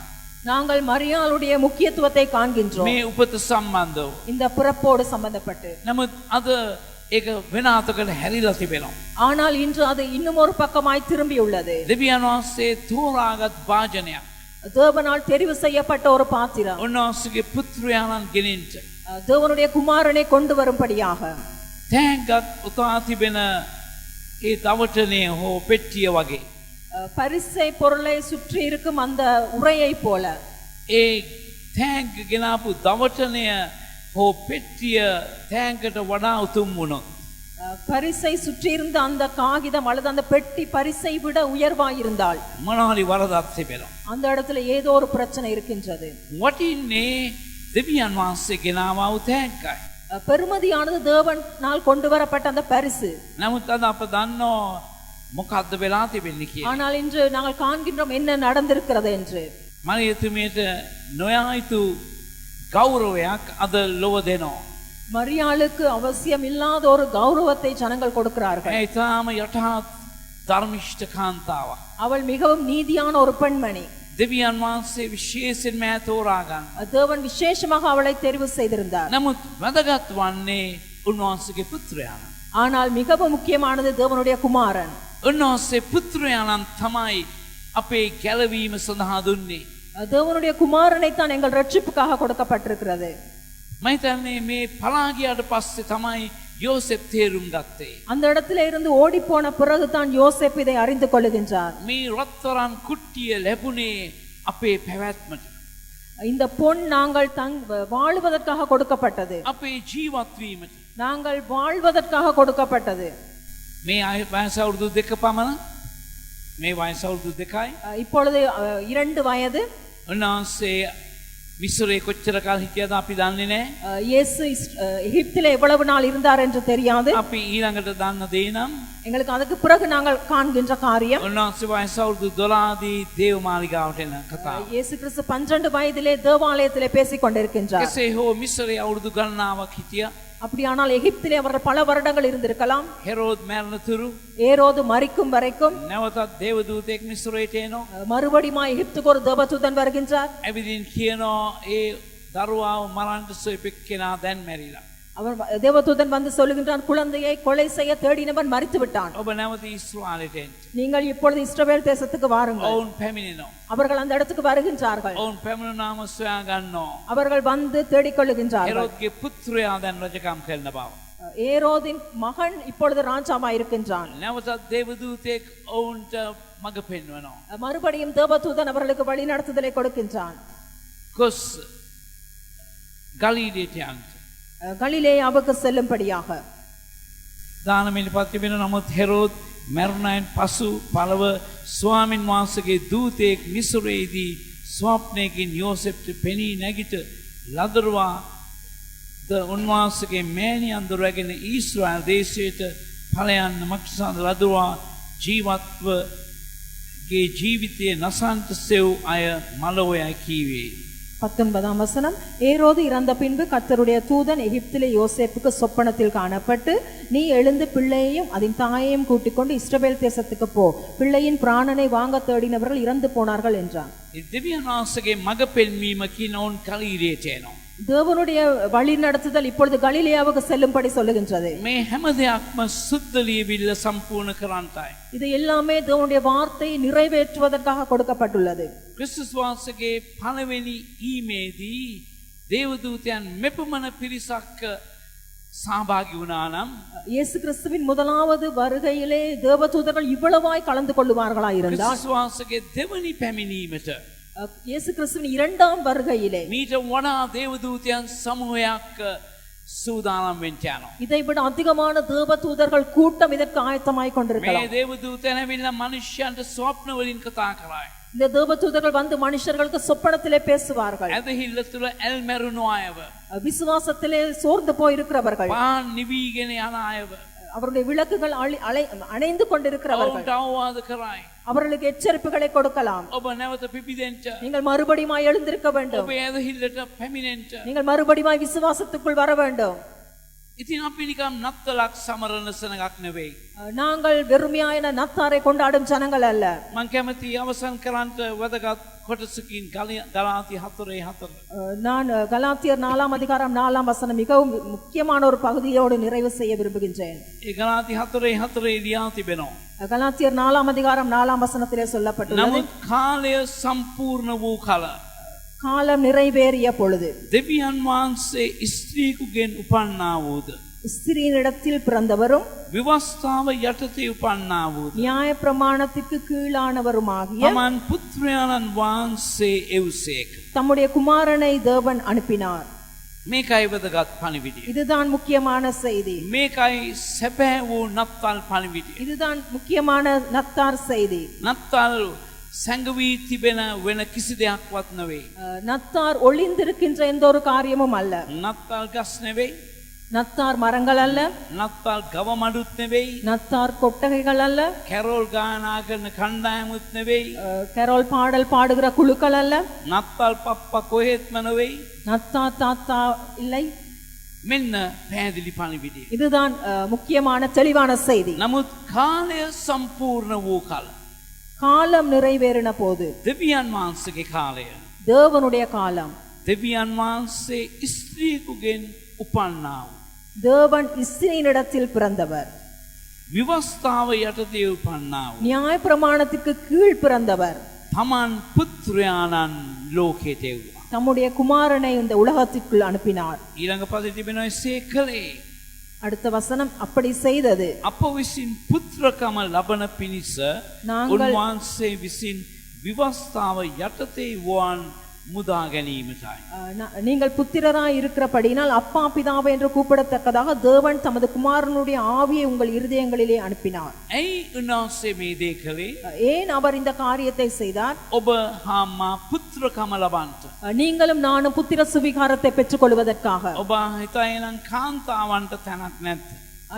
நாங்கள் மரியாளுடைய முக்கியத்துவத்தை காண்கின்றோம் මේ උපත සම්බන්ධව. இந்த பிறப்போடு சம்பந்தப்பட்டு. නමුත් අද ඒක වෙන අතකට හැරිලා තිබෙනවා. ஆனால் இன்று அது இன்னும் ஒரு பக்கமாய் திரும்பியுள்ளது. දෙවියන් වහන්සේ තෝරාගත් වාජනයක්. தேவனால் தெரிவு செய்யப்பட்ட ஒரு பாத்திரம். උන්වහන්සේගේ පුත්‍රයාණන් ගෙනින්ට. தேவனுடைய குமாரனை கொண்டு வரும்படியாக. තෑග්ගත් උතා තිබෙන ඒ දවටනේ හෝ පෙට්ටිය වගේ. பரிசை பொருளை சுற்றி இருக்கும் அந்த உரையை போல. ඒ තෑග්ග ගෙනාපු දවටනය හෝ පෙට්ටිය තෑග්ගට වඩා උතුම් වුණොත්. பரிசை சுற்றி இருந்த அந்த காகிதம் அல்லது அந்த பெட்டி பரிசை விட உயர்வாயிருந்தால் මොනවාරි වරදක් තිබෙනවා. அந்த இடத்துல ஏதோ ஒரு பிரச்சனை இருக்கின்றது. වටින්නේ දෙවියන් වහන්සේ ගෙනාවා වූ තෑග්ගයි. பெருமதியானது தேவனால் கொண்டு வரப்பட்ட அந்த பரிசு. නමුත් අද අප දන්නවා මොකද්ද වෙලා තිබෙන්නේ කියලා. ஆனால் இன்று நாங்கள் காண்கின்றோம் என்ன நடந்திருக்கிறது என்று. මරියතුමියට නොයා යුතු ගෞරවයක් අද ලොව දෙනවා. மரியாளுக்கு அவசியம் இல்லாத ஒரு கௌரவத்தை ஜனங்கள் கொடுக்கிறார்கள். ඒ තාම යටහත් ධර්මිෂ්ඨ කාන්තාවක්. அவள் மிகவும் நீதியான ஒரு பெண்மணி. දෙවියන් වහන්සේ විශේෂයෙන්ම තෝරා ගන්න. தேவன் விசேஷமாக அவளை தெரிவு செய்திருந்தார். නමුත් වැදගත් වන්නේ උන්වහන්සේගේ පුත්‍රයාණන්. ஆனால் மிகவும் முக்கியமானது தேவனுடைய குமாரன். උන්වහන්සේ පුත්‍රයාණන් තමයි අපේ ගැලවීම සඳහා දුන්නේ. தேவனுடைய குமாரனை தான் எங்கள் ரட்சிப்புக்காக கொடுக்கப்பட்டிருக்கிறது. මම හිතන්නේ මේ පලා ගියාට පස්සේ තමයි யோசேப் තේරුම් ගත්තේ. அந்த இடத்துல இருந்து ஓடி போன பிறகு தான் யோசேப் இதை அறிந்து கொள்ளுகின்றார். මේ රත්තරන් කුට්ටිය ලැබුණේ අපේ පැවැත්මට. இந்த பொன் நாங்கள் வாழ்வதற்காக கொடுக்கப்பட்டது. අපේ ජීවත් වීමට. நாங்கள் வாழ்வதற்காக கொடுக்கப்பட்டது. මේ වයස අවුරුදු 2 පමණ. මේ වයස අවුරුදු 2යි. இப்பொழுது 2 வயது. උන්වහන්සේ මිස්රේ කොච්චර කාල හිටියද අපි දන්නේ නැහැ. இயேசு எகிப்திலே எவ்வளவு நாள் இருந்தார் என்று தெரியாது. අපි ඊළඟට දන්න දේ නම් எங்களுக்கு அதுக்கு பிறகு நாங்கள் காண்கின்ற காரியம் උන්වහන්සේ වයස අවුරුදු 12දී දේව මාලිගාවට එන කතාව. இயேசு கிறிஸ்து 12 வயதிலே தேவாலயத்திலே பேசிக் கொண்டிருக்கின்றார். කෙසේ හෝ මිස්රේ අවුරුදු ගණනාවක් හිටියා. அப்படியானால் எகிப்திலே அவர்கள் பல வருடங்கள் இருந்திருக்கலாம். හෙරෝද් මරණතුරු ஏரோது மரிக்கும் வரைக்கும் නැවතත් දේවදූතෙක් මිස්රයට එනවා. மறுபடியும் எகிப்துக்கு ஒரு தேவதூதன் வருகின்றார். ඇවිදින් කියනවා ඒ දරුවාව මරන්න සොයපෙක් කෙනා දැන් මැරිලා. அவர் தேவதூதன் வந்து சொல்லுகின்றான், குழந்தையை கொலை செய்ய தேடினவன் மரித்து விட்டான். ඔබ නැවත ඊශ්‍රායලට එන්න. நீங்கள் இப்பொழுது இஸ்ரவேல் தேசத்துக்கு வாருங்கள். ඔවුන් පැමිණෙනවා. அவர்கள் அந்த இடத்துக்கு வருகின்றார்கள். ඔවුන් පැමිණුනාම සොයා ගන්නවා. அவர்கள் வந்து தேடிக்கொள்ளுகின்றார்கள். හෙරෝද්ගේ පුත්‍රයා දැන් රජකම් කරන බව. ஏரோதின் மகன் இப்பொழுது ராஜாவாய் இருக்கின்றான். නැවතත් දේවදූතෙක් ඔවුන්ට මඟ පෙන්වනවා. மறுபடியும் தேவதூதன் அவர்களுக்கு வழி நடத்துதலை கொடுக்கின்றான். කොස් ගලීලයට යන්න. கலிலேயாவுக்கு செல்லும்படியாக. දානමින් පත්තිබෙන නමුත් හෙරෝද් මැරුණයින් පසු පළව ස්වාමින් වහන්සේගේ දූතයෙක් මිස්රයේදී ස්වප්නයකින් යෝසෙප්ට පෙනී නැගිට ලදරුවා ද උන්වහන්සේගේ මෑණියන් දොරගෙන ඊශ්‍රායල් දේශයට ඵලයන් මක්සාද ලදරුවා ජීවත්වගේ ජීවිතයේ නසන්ත සෙව් අය මලෝයයි කීවේ. 19ஆம் வசனம். ஏரோது இறந்த பின்பு கர்த்தருடைய தூதன் எகிப்திலே யோசேப்புக்கு சொப்பனத்தில் காணப்பட்டு, நீ எழுந்து பிள்ளையையும் அதன் தாயையும் கூட்டிக் கொண்டு இஸ்ரவேல் தேசத்துக்கு போ, பிள்ளையின் பிராணனை வாங்க தேடினவர்கள் இறந்து போனார்கள் என்றான். දෙවියන් වහන්සේගේ මඟ පෙන්වීමකින් ඔවුන් කලීරියට එනවා. தேவனுடைய வழி நடத்துதல் இப்பொழுது கலிலேயாவுக்கு செல்லும்படி சொல்லுகின்றது. මේ හැම දෙයක්ම සුද්ධ ලියවිල්ල සම්පූර්ණ කරන්නයි. இது எல்லாமே தேவனுடைய வார்த்தையை நிறைவேற்றுவதற்காக கொடுக்கப்பட்டுள்ளது. ක්‍රිස්තුස් වහන්සේගේ පළවෙනි ඊමේදී දේවදූතයන් මෙපමණ පිරිසක් සහභාගී වුණා නම් இயேசு கிறிஸ்துவின் முதலாவது வருகையிலே தேவதூதர்கள் இவ்வளவாய் கலந்து கொள்ளுவார்களா இருந்தால், ක්‍රිස්තුස් වහන්සේගේ දෙවනි පැමිණීමට இயேசு கிறிஸ்துவின் இரண்டாம் வருகையிலே මීට වඩා දේවදූතයන් සමූහයක් සූදානම් වෙන්න යනවා. இதைவிட அதிகமான தேவதூதர்கள் கூட்டம் இதற்கு ஆயத்தமாய் මේ கொண்டிருக்கலாம். දේවදූතයන් ඇවිල්ලා මනුෂ්‍යයන්ට ස්වප්න වලින් කතා කරයි. இந்த தேவதூதர்கள் வந்து மனுஷர்களுக்கு சொப்பனத்திலே பேசுவார்கள். ඇදහිල්ල තුළ ඇල් මැරුණු අයව, விசுவாசத்திலே சோர்ந்து போயிருக்கிறவர்கள், පාන් නිවීගෙන යන අයව அவருடைய விளக்குகள் அணைந்து கொண்டிருக்கிறவர்கள், ඔවුන්ට අවවාද කරයි. அவர்களுக்கு எச்சரிப்புகளை கொடுக்கலாம். ඔබ නැවත පිපිදෙන්ට, நீங்கள் மறுபடியும் எழுந்திருக்க வேண்டும். ඔබ ඇදහිල්ලට පැමිණෙන්ට. நீங்கள் මறுபடியும் விசுவாசத்துக்குள் வர வேண்டும். ඉතින් අපි නිකම් නත්තලක් සමරන සනගක් නෙවෙයි. நாங்கள் வெறுமையான நத்தாரை கொண்டாடும் ஜனங்கள் அல்ல. මං කැමති අවසන් කරන්නට වැදගත් කොටසකින් ගලාති 4:4. நான் கலாத்தியர் 4ஆம் அதிகாரம் 4ஆம் வசனம் மிகவும் முக்கியமான ஒரு பகுதியோடு நிறைவு செய்ய விரும்புகின்றேன். ඒ ගලාති 4:4 ලියා තිබෙනවා. கலாத்தியர் 4ஆம் அதிகாரம் 4ஆம் வசனத்திலே சொல்லப்பட்டுள்ளது. නමුත් කාලය සම්පූර්ණ වූ කල காலம் நிறைவேறிய பொழுது දෙවියන් වහන්සේ ස්ත්‍රීකුගෙන් උපන්නා වූද ஸ்திரீனிடத்தில் பிறந்தவரும் විවස්ථාව යටතේ උපන්නා වූද நியாய பிரமாணத்திற்கு கீழானவருமாகிய තමන් පුත්‍රයාණන් වහන්සේ එව්සේක. தம்முடைய குமாரனை தேவன் அனுப்பினார். මේකයි වැදගත් පණිවිඩය. இதுதான் முக்கியமான செய்தி. මේකයි සැබෑ වූ නත්තල් පණිවිඩය. இதுதான் முக்கியமான நத்தார் செய்தி. නත්තල් සැඟවී තිබෙන වෙන කිසි දෙයක්වත් නෙවෙයි. நத்தார் ஒளிந்திருக்கின்ற எந்த ஒரு காரியமும் அல்ல. නත්තල් ගස් නෙවෙයි. நத்தார் மரங்கள் அல்ல. නත්තල් ගව මඩුත් නෙවෙයි. நத்தார் கொட்டகைகள் அல்ல. කැරෝල් ගායනා කරන කණ්ඩායමුත් නෙවෙයි. கரோல் பாடல் பாடுகிற குழுக்கள் அல்ல. නත්තල් පප්පා කොහෙත්ම නෙවෙයි. நத்தா தாத்தா இல்லை. මෙන්න පැහැදිලි පණිවිඩය. இதுதான் முக்கியமான தெளிவான செய்தி. නමුත් කාලය සම්පූර්ණ වූ කල காலம் நிறைவேறின போது දෙවියන් වහන්සේගේ කාලය தேவனுடைய காலம் දෙවියන් වහන්සේ ස්ත්‍රීකුගෙන් උපන්නා වූ தேவன் இஸ்ரவேலினிடத்தில் பிறந்தவர். විවස්ථාව යටතේ උපන්නා වූ நியாய பிரமாணத்துக்கு கீழ் பிறந்தவர். තමන් පුත්‍රයාණන් ලෝකයට එව්වා. தம்முடைய குமாரனை இந்த உலகத்திற்குள் அனுப்பினார். ඊළඟ පදේ තිබෙනවා එසේ කළේ அடுத்த வசனம் அப்படி செய்தது. අප විසින් පුත්‍රකම ලබන පිණිස උන්වහන්සේ විසින් විවස්ථාව යටතේ වූවන් මුදා ගැනීමටයි. நீங்கள் புத்திரராய் இருக்கிறபடினால் அப்பா பிதாவை என்று கூப்பிடத்தக்கதாக தேவன் தமது குமாரனுடைய ஆவியை உங்கள் இருதயங்களிலே அனுப்பினார். ඇයි උන්වහන්සේ මේ දේ කළේ? ஏன் அவர் இந்த காரியத்தை செய்தார்? ඔබ හා මා පුත්‍රකම ලබන්නට. நீங்களும் நானும் புத்திர சுவிகாரத்தை பெற்றுக்கொள்வதற்காக. ඔබ හිතයි නම් කාන්තාවන්ට තැනක් නැද්ද?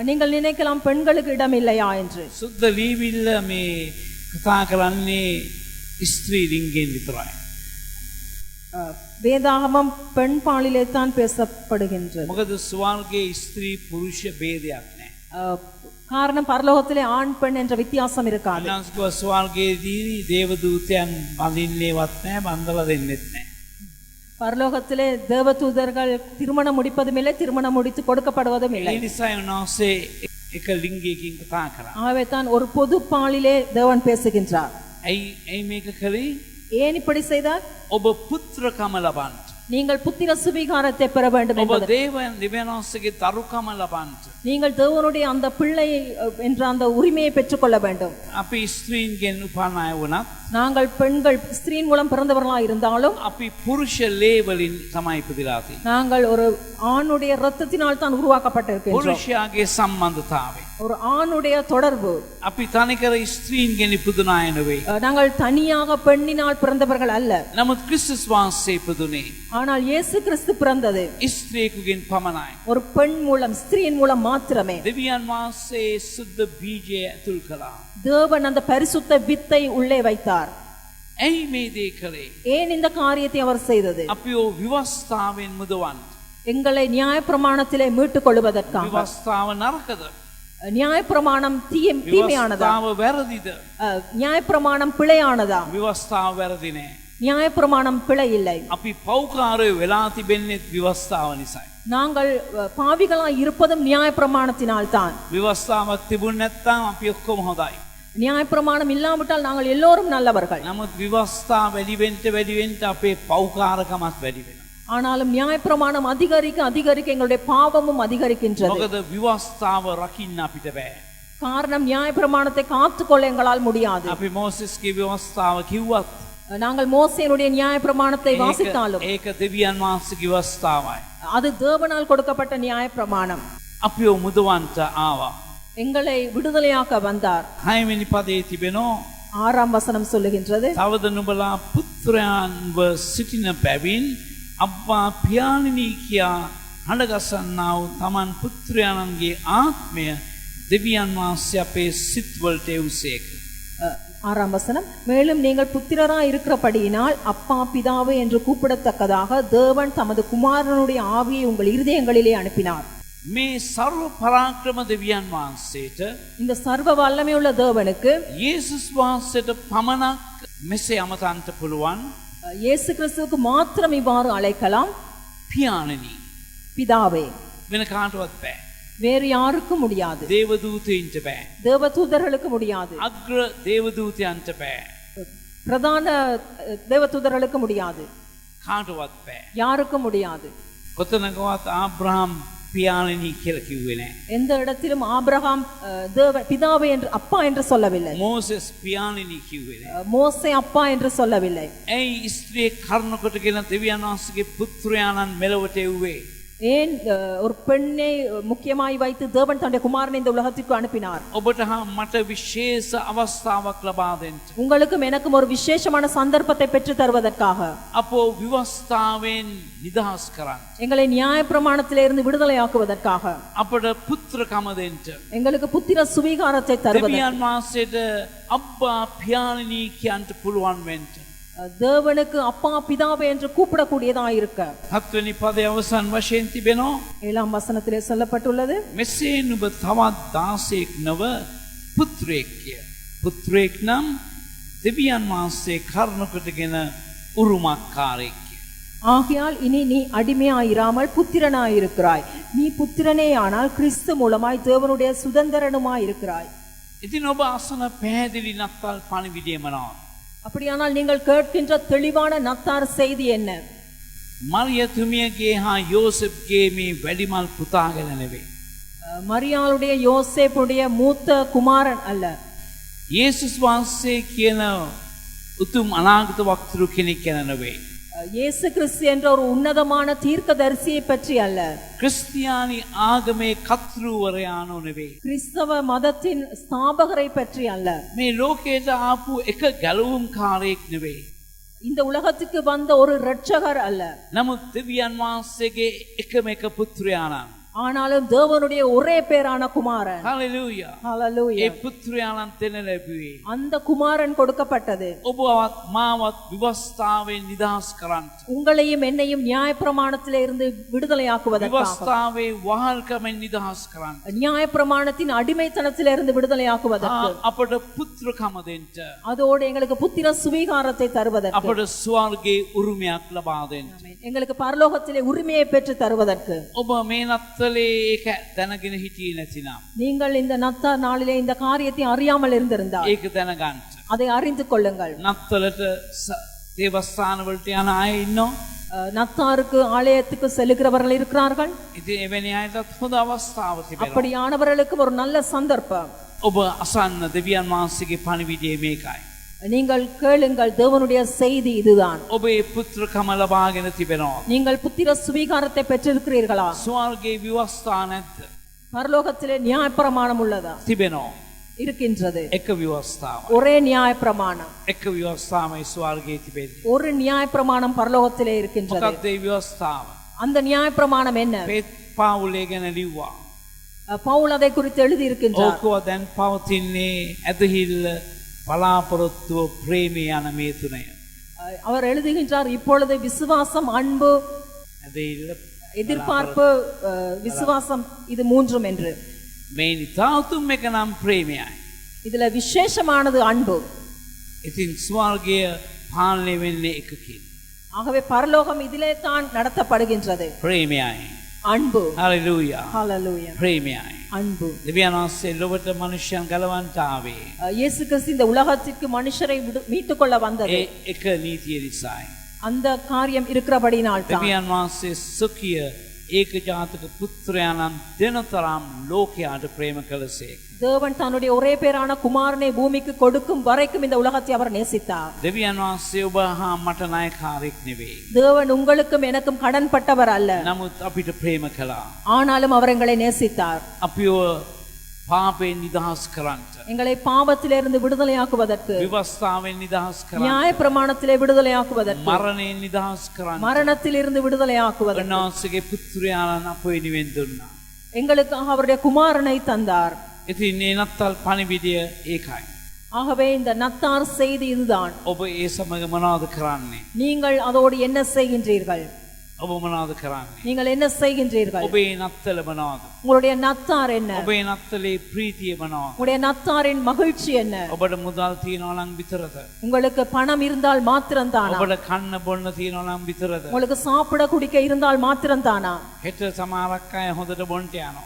நீங்கள் நினைக்கலாம் பெண்களுக்கு இடம் இல்லையா என்று. සුද්ධ ලීවිල්ල මේ කතා කරන්නේ ස්ත්‍රී ලිංගයෙන් විතරයි. வேதாகமம் பெண் பாலிலே தான் பேசப்படுகின்றது. මොකද ස්වර්ගයේ ස්ත්‍රී පුරුෂ ભેදයක් නැහැ. காரணம் பரலோகத்திலே ஆண் பெண் என்ற வித்தியாசம் இருக்காது. අනාස්කව ස්වර්ගයේදී දේවදූතයන් බඳින්නේවත් නැහැ, බඳලා දෙන්නෙත් නැහැ. பரலோகத்திலே தேவதூதர்கள் திருமணம் முடிப்பதும் இல்லை, திருமணம் முடித்து கொடுக்கப்படுவதும் இல்லை. ඒ නිසා උන්වහන්සේ එක ලිංගයකින් කතා කරා. ஆகவே தான் ஒரு பொது பாலிலே தேவன் பேசுகின்றார். ඇයි මේක කළේ? ஏன் இப்படி செய்தார்? ඔබ පුත්‍රකම ලබන්නට. நீங்கள் புத்திர சுவிகாரத்தை பெற வேண்டும் ඔබ என்பது. දෙවියන්ගේ දරුකම ලබන්නට. நீங்கள் தேவனுடைய அந்த பிள்ளை என்ற அந்த உரிமையை பெற்றுக்கொள்ள வேண்டும். අපි ස්ත්‍රීන්ගෙන් උපන් අය වුණත් நாங்கள் பெண்கள் ஸ்திரீன் மூலம் பிறந்தவர்களாக இருந்தாலும் අපි පුරුෂ ලේවලින් තමයි ඉපදිලා තියෙන්නේ. நாங்கள் ஒரு ஆணுடைய இரத்தத்தினால் தான் உருவாக்கப்பட்டிருக்கின்றோம். පුරුෂයාගේ සම්බන්ධතාවය. ஒரு ஆணுடைய தொடர்பு. අපි තනිකර ස්ත්‍රීන්ගෙන් ඉපදුන අය නෙවෙයි. நாங்கள் தனியாக பெண்ணினால் பிறந்தவர்கள் அல்ல. නමුත් ක්‍රිස්තුස් වහන්සේ ඉපදුනේ ஆனால் இயேசு கிறிஸ்து பிறந்தது ස්ත්‍රියකුගෙන් පමණයි. ஒரு பெண் மூலம், ஸ்திரீயின் மூலம் மாத்திரமே. දෙවියන් වහන්සේ සුද්ධ බීජය ඇතුල් කළා. தேவன் அந்த பரிசுத்த வித்தை உள்ளே வைத்தார். ඇයි මේ දේ කළේ? ஏன் இந்த காரியத்தை அவர் செய்தது? අපිව විවස්ථාවෙන් මුදවන්න. எங்களை நியாயப்பிரமாணத்திலே மீட்டுக் கொள்வதற்காக. විවස්ථාව නරකද? நியாயப்பிரமாணம் தீமையானதா? විවස්ථාව වැරදිද? நியாயப்பிரமாணம் பிழையானதா? විවස්ථාව වැරදි නෑ. நியாயப்பிரமாணம் பிழை இல்லை. අපි පෞකාරය වෙලා තිබෙන්නේත් විවස්ථාව නිසායි. நாங்கள் பாவிகளாய் இருப்பதும் நியாயப்பிரமாணத்தினால் தான். විවස්ථාවක් තිබුණ නැත්නම් අපි ඔක්කොම හොඳයි. நியாயப்பிரமாணம் இல்லாவிட்டால் நாங்கள் எல்லோரும் நல்லவர்கள். නමුත් විවස්ථාව වැඩි වෙන්න අපේ පෞකාරකමත් වැඩි වෙනවා. ஆனாலும் நியாயப்பிரமாணம் அதிகரிக்க அதிகரிக்க எங்களுடைய பாவமும் அதிகரிக்கின்றது. මොකද විවස්ථාව රකින්න අපිට බෑ. காரணம் நியாயப்பிரமாணத்தை காத்துக்கொள்ள எங்களால் முடியாது. අපි මෝසෙස්ගේ විවස්ථාව කිව්වත් நாங்கள் மோசேனுடைய நியாயப்பிரமாணத்தை வாசித்தாலும் ඒක දෙවියන් වහන්සේගේ විවස්ථාවයි. அது தேவனால் கொடுக்கப்பட்ட நியாயப்பிரமாணம். අපිව මුදවන්ට ආවා. எங்களை விடுதலையாக்க வந்தார். 6 වෙනි පදයේ තිබෙනවා 6ஆம் வசனம் சொல்லுகின்றது, තවද නුඹලා පුත්‍රයන්ව සිටින බැවින් අබ්බා පියාණෙනි කියා හඬගසන්නා වූ තමන් පුත්‍රයන්ගේ ආත්මය දෙවියන් වහන්සේ අපේ සිත්වලට එව්සේක. 6ஆம் வசனம், மேலும் நீங்கள் புத்திரராய் இருக்கிறபடியினால் அப்பா பிதாவே என்று கூப்பிடத்தக்கதாக தேவன் தமது குமாரனுடைய ஆவியை உங்கள் இருதயங்களிலே அனுப்பினார். මේ සර්ව පරාක්‍රම දෙවියන් වහන්සේට இந்த சர்வ வல்லமையுள்ள தேவனுக்கு යේසුස් වහන්සේට පමණක් මෙසේ අමතන්ට පුළුවන් இயேசு கிறிஸ்துவுக்கு மாத்திரம் இவ்வாறு அழைக்கலாம். පියාණනි பிதாவே. වෙන කාටවත් බෑ. வேறு யாருக்கும் முடியாது. දේවදූතයින්ට බෑ. தேவதூதர்களுக்கு முடியாது. අග්‍ර දේවදූතයන්ට බෑ. பிரதான தேவதூதர்களுக்கு முடியாது. කාටවත් බෑ. யாருக்கும் முடியாது. කොතනකවත් ආබ්‍රහම් පියාණනි කියලා කිව්වේ නෑ. எந்த இடத்திலும் ஆபிரகாம் பிதாவே என்று அப்பா என்று சொல்லவில்லை. මෝසෙස් පියාණනි කිව්වේ නෑ. மோசே அப்பா என்று சொல்லவில்லை. ඇයි ස්ත්‍රී කරුණ කොටගෙන දෙවියන් වහන්සේගේ පුත්‍රයාණන් මෙලොවට එව්වේ? ஏன் ஒரு பெண்ணை முக்கியமாய் வைத்து தேவன் தன்னுடைய குமாரனை இந்த உலகத்திற்கு அனுப்பினார்? ඔබට හා මට විශේෂ අවස්ථාවක් ලබා දෙන්න. உங்களுக்கும் எனக்கும் ஒரு விசேஷமான சந்தர்ப்பத்தை பெற்று தருவதற்காக. අපෝ විවස්ථාවෙන් නිදහස් කරන්න. எங்களை நியாயப்பிரமாணத்திலிருந்து விடுதலையாக்குவதற்காக. අපට පුත්‍රකම දෙන්න. எங்களுக்கு புத்திர சுவீகாரத்தை தருவதற்கு. දෙවියන් වහන්සේට අබ්බා පියාණනි කියන්න පුළුවන් වෙන්න. தேவனுக்கு அப்பா பிதாவே என்று கூப்பிடக்கூடியதா இருக்க. 7 වෙනි පදයේ අවසන් වශයෙන් තිබෙනවා 7ஆம் வசனத்திலே சொல்லப்பட்டுள்ளது. මෙසේ නුඹ තවත් දාසයෙක් නොව පුත්‍රයෙක් කිය. පුත්‍රයෙක් නම් දෙවියන් වහන්සේ කරුණ කොටගෙන උරුමකාරයෙක් කිය. ஆகையால் இனி நீ அடிமையாயிராமல் புத்திரனாயிருக்கிறாய். நீ புத்திரனேயானால் கிறிஸ்து மூலமாய் தேவனுடைய சுதந்திரனுமாய் இருக்கிறாய். ඉතින් ඔබ අසන පැහැදිලි නත්තල් පණිවිඩය මොනවාද? அப்படியானால் நீங்கள் கேட்கின்ற தெளிவான நத்தார் செய்தி என்ன? මරියතුමියගේ හා යෝසෙෆ්ගේ මේ වැඩිමල් පුතාගෙන නෙවෙයි. மரியாளுடைய யோசேப்புடைய மூத்த குமாரன் அல்ல. යේසුස් වහන්සේ කියන උතුම් අනාගත වක්තෘ කෙනෙක් ගැන නෙවෙයි. இயேசு கிறிஸ்து என்ற ஒரு உன்னதமான தீர்க்கதரிசியை பற்றி அல்ல. ක්‍රිස්තියානි ආගමේ කර්තෘවරයාණෝ නෙවෙයි. கிறிஸ்தவ மதத்தின் ஸ்தாபகரை பற்றி அல்ல. මේ ලෝකයට ආපු එක ගැලවුම් කාරයෙක් නෙවෙයි. இந்த உலகத்துக்கு வந்த ஒரு இரட்சகர் அல்ல. නමුත් දෙවියන් වහන්සේගේ එකම එක පුත්‍රයාණන්. ஆனாலும் தேவனுடைய ஒரே பேரான குமாரன். හලෙලූයා. ஹalleluya. ඒ පුත්‍රයාණන් දෙන්න ලැබුවේ. அந்த குமாரன் கொடுக்கப்பட்டது. ඔබවත් මාවත් විවස්ථාවෙන් නිදහස් කරන්න. உங்களையும் என்னையும் நியாயப்பிரமாணத்திலே இருந்து விடுதலையாக்குவதற்காக. විවස්ථාවේ වහල්කමෙන් නිදහස් කරන්න. நியாயப்பிரமாணத்தின் அடிமைத்தனத்திலே இருந்து விடுதலையாக்குவதற்கு. අපට පුත්‍රකම දෙන්න. அதோடு எங்களுக்கு புத்திர சுவீகாரத்தை தருவதற்கு. අපට ස්වර්ගයේ උරුමයක් ලබා දෙන්න. எங்களுக்கு பரலோகத்திலே உரிமையை பெற்று தருவதற்கு. ඔබ මේ නත්තලේ ඒක දැනගෙන හිටියේ නැතිනම් நீங்கள் இந்த நத்தார் நாளிலே இந்த காரியத்தை அறியாமல் இருந்திருந்தால் ඒක දැනගන්න. அதை அறிந்து கொள்ளுங்கள். නත්තලට දේවස්ථාන වලට යන අය ඉන්නවා. நத்தாருக்கு ஆலயத்துக்கு செல்லுகிறவர்கள் இருக்கிறார்கள். ඉතින් එවැනි අයටත් හොඳ අවස්ථාවක් තිබෙනවා. அப்படியானவர்களுக்கு ஒரு நல்ல சந்தர்ப்பம். ඔබ අසන්න දෙවියන් වහන්සේගේ පණිවිඩය මේකයි. நீங்கள் கேளுங்கள், தேவனுடைய செய்தி இதுதான். ඔබේ පුත්‍රකම ලබාගෙන තිබෙනවා. நீங்கள் புத்திர சுவீகாரத்தை பெற்றிருக்கிறீர்களா? ස්වර්ගයේ විවස්ථා නැද්ද? பரலோகத்திலே நியாயப்பிரமாணம் உள்ளதா? තිබෙනවා. இருக்கின்றது. එක විවස්ථාවක්. ஒரே நியாயப்பிரமாணம். එක විවස්ථාවයි ස්වර්ගයේ තිබෙන්නේ. ஒரு நியாயப்பிரமாணம் பரலோகத்திலே இருக்கின்றது. මොකක්ද ඒ විවස්ථාව? அந்த நியாயப்பிரமாணம் என்ன? පාවුල් ඒ ගැන ලිව්වා. பவுல் அதை குறித்து எழுதி இருக்கின்றார். ඕකෝ දැන් පවතින්නේ ඇදහිල්ල බලාපොරොත්තුව ප්‍රේමය යන මේ තුනය. அவர் எழுதுகின்றார், இப்பொழுது விசுவாசம், அன்பு, ඇදහිල්ල எதிர்பார்ப்பு, விசுவாசம், இது மூன்றும் என்று. මේ නිතා උතුම් එක නම් ප්‍රේමයයි. இதுல விசேஷமானது அன்பு. ඉතින් ස්වර්ගය පාලනය වෙන්නේ එකකින්. ஆகவே பரலோகம் இதிலே தான் நடத்தப்படுகின்றது. ප්‍රේමයයි. அன்பு. හalleluya. ஹalleluya. ප්‍රේමයයි. அன்பு. දෙවියන් වහන්සේ ලොවට මනුෂ්‍යයන් ගලවන්නට ආවේ. இயேசு கிறிஸ்து இந்த உலகத்திற்கு மனுஷரை மீட்டுக் கொள்ள வந்தது. ඒ එක නීතිය නිසායි. அந்த காரியம் இருக்கிறபடினால் தான். දෙවියන් වහන්සේ සුඛිය ඒකජාතක පුත්‍රයාණන් දෙනතරම් ලෝකයාට ප්‍රේම කළසේක. தேவன் தன்னுடைய ஒரே பேரான குமாரனை பூமிக்கு கொடுக்கும் வரைக்கும் இந்த உலகத்தை அவர் நேசித்தார். දෙවියන් වහන්සේ ඔබ හා මට නායකාරයෙක් නෙවෙයි. தேவன் உங்களுக்கும் எனக்கும் கடன்பட்டவர் அல்ல. නමුත් අපිට ප්‍රේම කළා. ஆனாலும் அவர் எங்களை நேசித்தார். අපිව පාපයෙන් නිදහස් කරන්නට. எங்களை பாவத்திலிருந்து விடுதலையாக்குவதற்கு. විවස්ථාවෙන් නිදහස් කරන්නට. நியாயப்பிரமாணத்திலே விடுதலையாக்குவதற்கு. මරණයෙන් නිදහස් කරන්නට. மரணத்திலிருந்து விடுதலையாக்குவதற்கு. උන්වහන්සේගේ පුත්‍රයාණන් අප වෙනුවෙන් දුන්නා. எங்களுக்காக அவருடைய குமாரனை தந்தார். ඉතින් මේ නත්තල් පණිවිඩය ඒකයි. ஆகவே இந்த நத்தார் செய்தி இதுதான். ඔබ ඒ සමග මොනවද කරන්නේ? நீங்கள் அதோடு என்ன செய்கின்றீர்கள்? ඔබ මොනවද කරන්නේ? நீங்கள் என்ன செய்கின்றீர்கள்? ඔබේ නත්තල මොනවද? உங்களுடைய நத்தார் என்ன? ඔබේ නත්තලේ ප්‍රීතිය මොනවද? உங்களுடைய நத்தாரின் மகிழ்ச்சி என்ன? ඔබට මුදල් තියනවා නම් විතරද? உங்களுக்கு பணம் இருந்தால் மாத்திரம்தானா? ඔබට කන්න බොන්න තියනවා නම් විතරද? உங்களுக்கு சாப்பிட குடிக்க இருந்தால் மாத்திரம்தானா? හෙට සමහරක් අය හොඳට බොන්ට යනවා.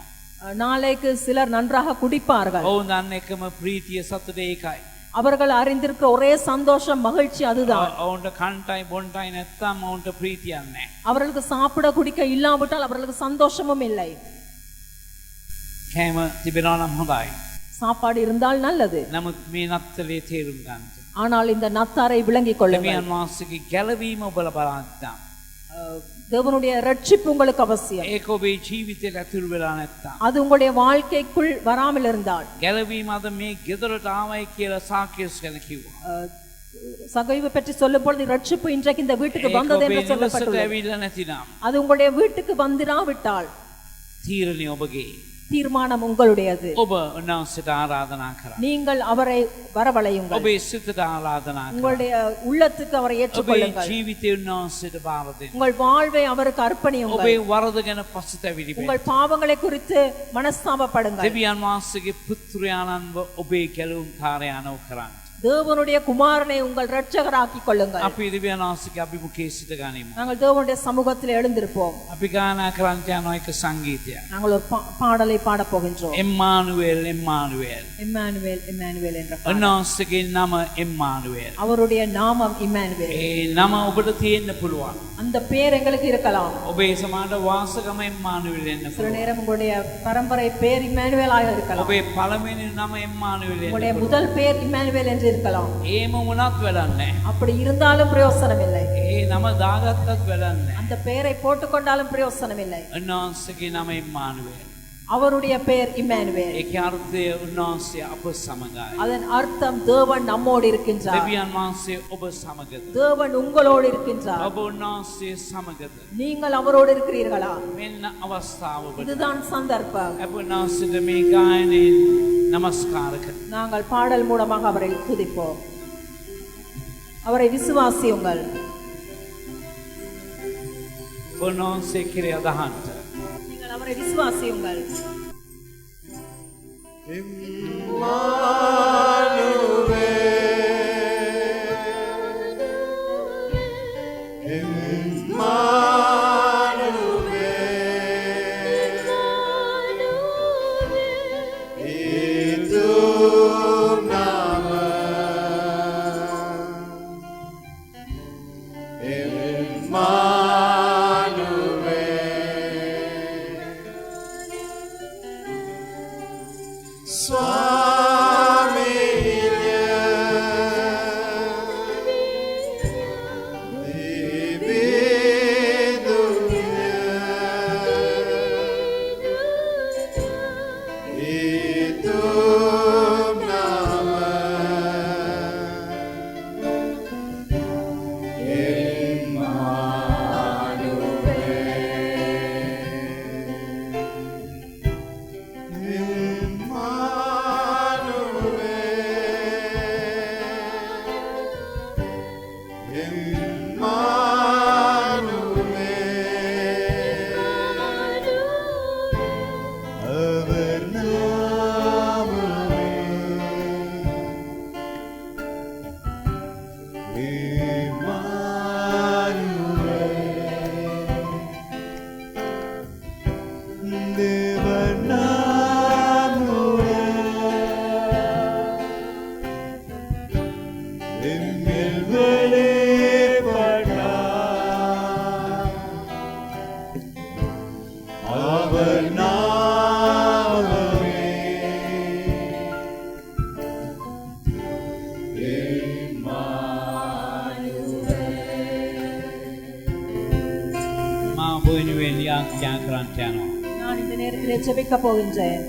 நாளைக்கு சிலர் நன்றாக குடிப்பார்கள். ඔවුන් දන්න එකම ප්‍රීතිය සතුට ඒකයි. அவர்கள் அறிந்திருக்கிற ஒரே சந்தோஷம் மகிழ்ச்சி அதுதான். ඔවුන්ට කන්ටයි බොන්ටයි නැත්තම් ඔවුන්ට ප්‍රීතියක් නැහැ. அவர்களுக்கு சாப்பிட குடிக்க இல்லாவிட்டால் அவர்களுக்கு சந்தோஷமும் இல்லை. කෑම තිබෙනවා නම් හොඳයි. சாப்பாடு இருந்தால் நல்லது. නමුත් මේ නත්තලේ තේරුම් ගන්න. ஆனால் இந்த நத்தாரை விளங்கிக் கொள்ளுங்கள். දෙවියන් වහන්සේගේ ගැලවීම ඔබල බලන්න. தேவனுடைய ரட்சிப்பு உங்களுக்கு அவசியம். ඒක ඔබේ ජීවිතයට ඇතුල් වෙලා නැත්තම්. அது உங்களுடைய வாழ்க்கைக்குள் வராமல் இருந்தால். ගැලවීම අද මේ ගෙදරට ආවයි කියලා සාක්‍යස් ගැන කිව්වා. சகைவை பற்றி சொல்லும் பொழுது ரட்சிப்பு இன்றைக்கு இந்த வீட்டுக்கு வந்தது என்று சொல்லப்பட்டுள்ளது. அது உங்களுடைய வீட்டுக்கு வந்திராவிட்டால் තීරණය ඔබගේ. தீர்மானம் உங்களுடையது. ඔබ උන්වහන්සේට ආරාධනා කරන්න. நீங்கள் அவரை வரவழையுங்கள். ඔබේ සිතට ආරාධනා කරන්න. உங்களுடைய உள்ளத்துக்கு அவரை ஏற்றுக்கொள்ளுங்கள். ඔබේ ජීවිතය උන්වහන්සේට බාර දෙන්න. உங்கள் வாழ்வை அவருக்கு அர்ப்பணியுங்கள். ඔබේ වරද ගැන පසුතැවිලි වෙන්න. உங்கள் பாவங்களை குறித்து மனஸ்தாபப்படுங்கள். දෙවියන් වහන්සේගේ පුත්‍රයාණන්ව ඔබේ ගැලවුම් කාර්යයන්ව කරන්න. தேவனுடைய குமாரனை உங்கள் இரட்சகராக்கிக் கொள்ளுங்கள். අපි දෙවියන් වහන්සේගේ අභිමුඛයේ සිට ගනිමු. நாங்கள் தேவனுடைய சமூகத்தில் எழுந்திருப்போம். අපි ගායනා කරන්න යන එක සංගීතයක්. நாங்கள் ஒரு பாடலை பாட போகின்றோம். එම්මානුවෙල් එම්මානුවෙල්. இம்மானுவேல் இம்மானுவேல் என்ற பாடல். උන්වහන්සේගේ නම එම්මානුවෙල්. அவருடைய நாமம் இம்மானுவேல். ඒ නම ඔබට තියෙන්න පුළුවන්. அந்த பேர் எங்களுக்கு இருக்கலாம். ඔබේ සමාජ වාසගම එම්මානුවෙල් වෙන්න சில පුළුවන්. நேரம் உங்களுடைய பரம்பரை பேர் இம்மானுவேலாக இருக்கலாம். ඔබේ පළවෙනි නම එම්මානුවෙල් වෙන්න உங்களுடைய පුළුවන්. முதல் பேர் இம்மானுவேல் என்று இருக்கலாம். ඒම වුණත් වැඩක් නැහැ. அப்படி இருந்தாலும் பிரயோசனம் இல்லை. ඒ නම දාගත්තත් වැඩක් නැහැ. அந்த பெயரை போட்டுக்கொண்டாலும் பிரயோசனம் இல்லை. උන්වහන්සේගේ නම එම්මානුවෙල්. அவருடைய பெயர் இம்மானுவேல். ඒකේ අර්ථය උන්වහන්සේ අප සමගයි. அதன் அர்த்தம் தேவன் நம்மோடு இருக்கின்றார். දෙවියන් වහන්සේ ඔබ සමගද? தேவன் உங்களோடு இருக்கின்றார். ඔබ උන්වහන්සේ සමගද? நீங்கள் அவரோடு இருக்கிறீர்களா? මෙන්න අවස්ථාව ඔබට. இதுதான் சந்தர்ப்பம். අප උන්වහන්සේට මේ ගායනයෙන් නමස්කාර කරමු. நாங்கள் பாடல் மூலமாக அவரை துதிப்போம். அவரை விசுவாசியுங்கள். උන්වහන්සේ කෙරේ අදහන්ට. நீங்கள் அவரை விசுவாசியுங்கள். நான் இந்த நேரத்தில் ஜெபிக்க போகின்றேன்.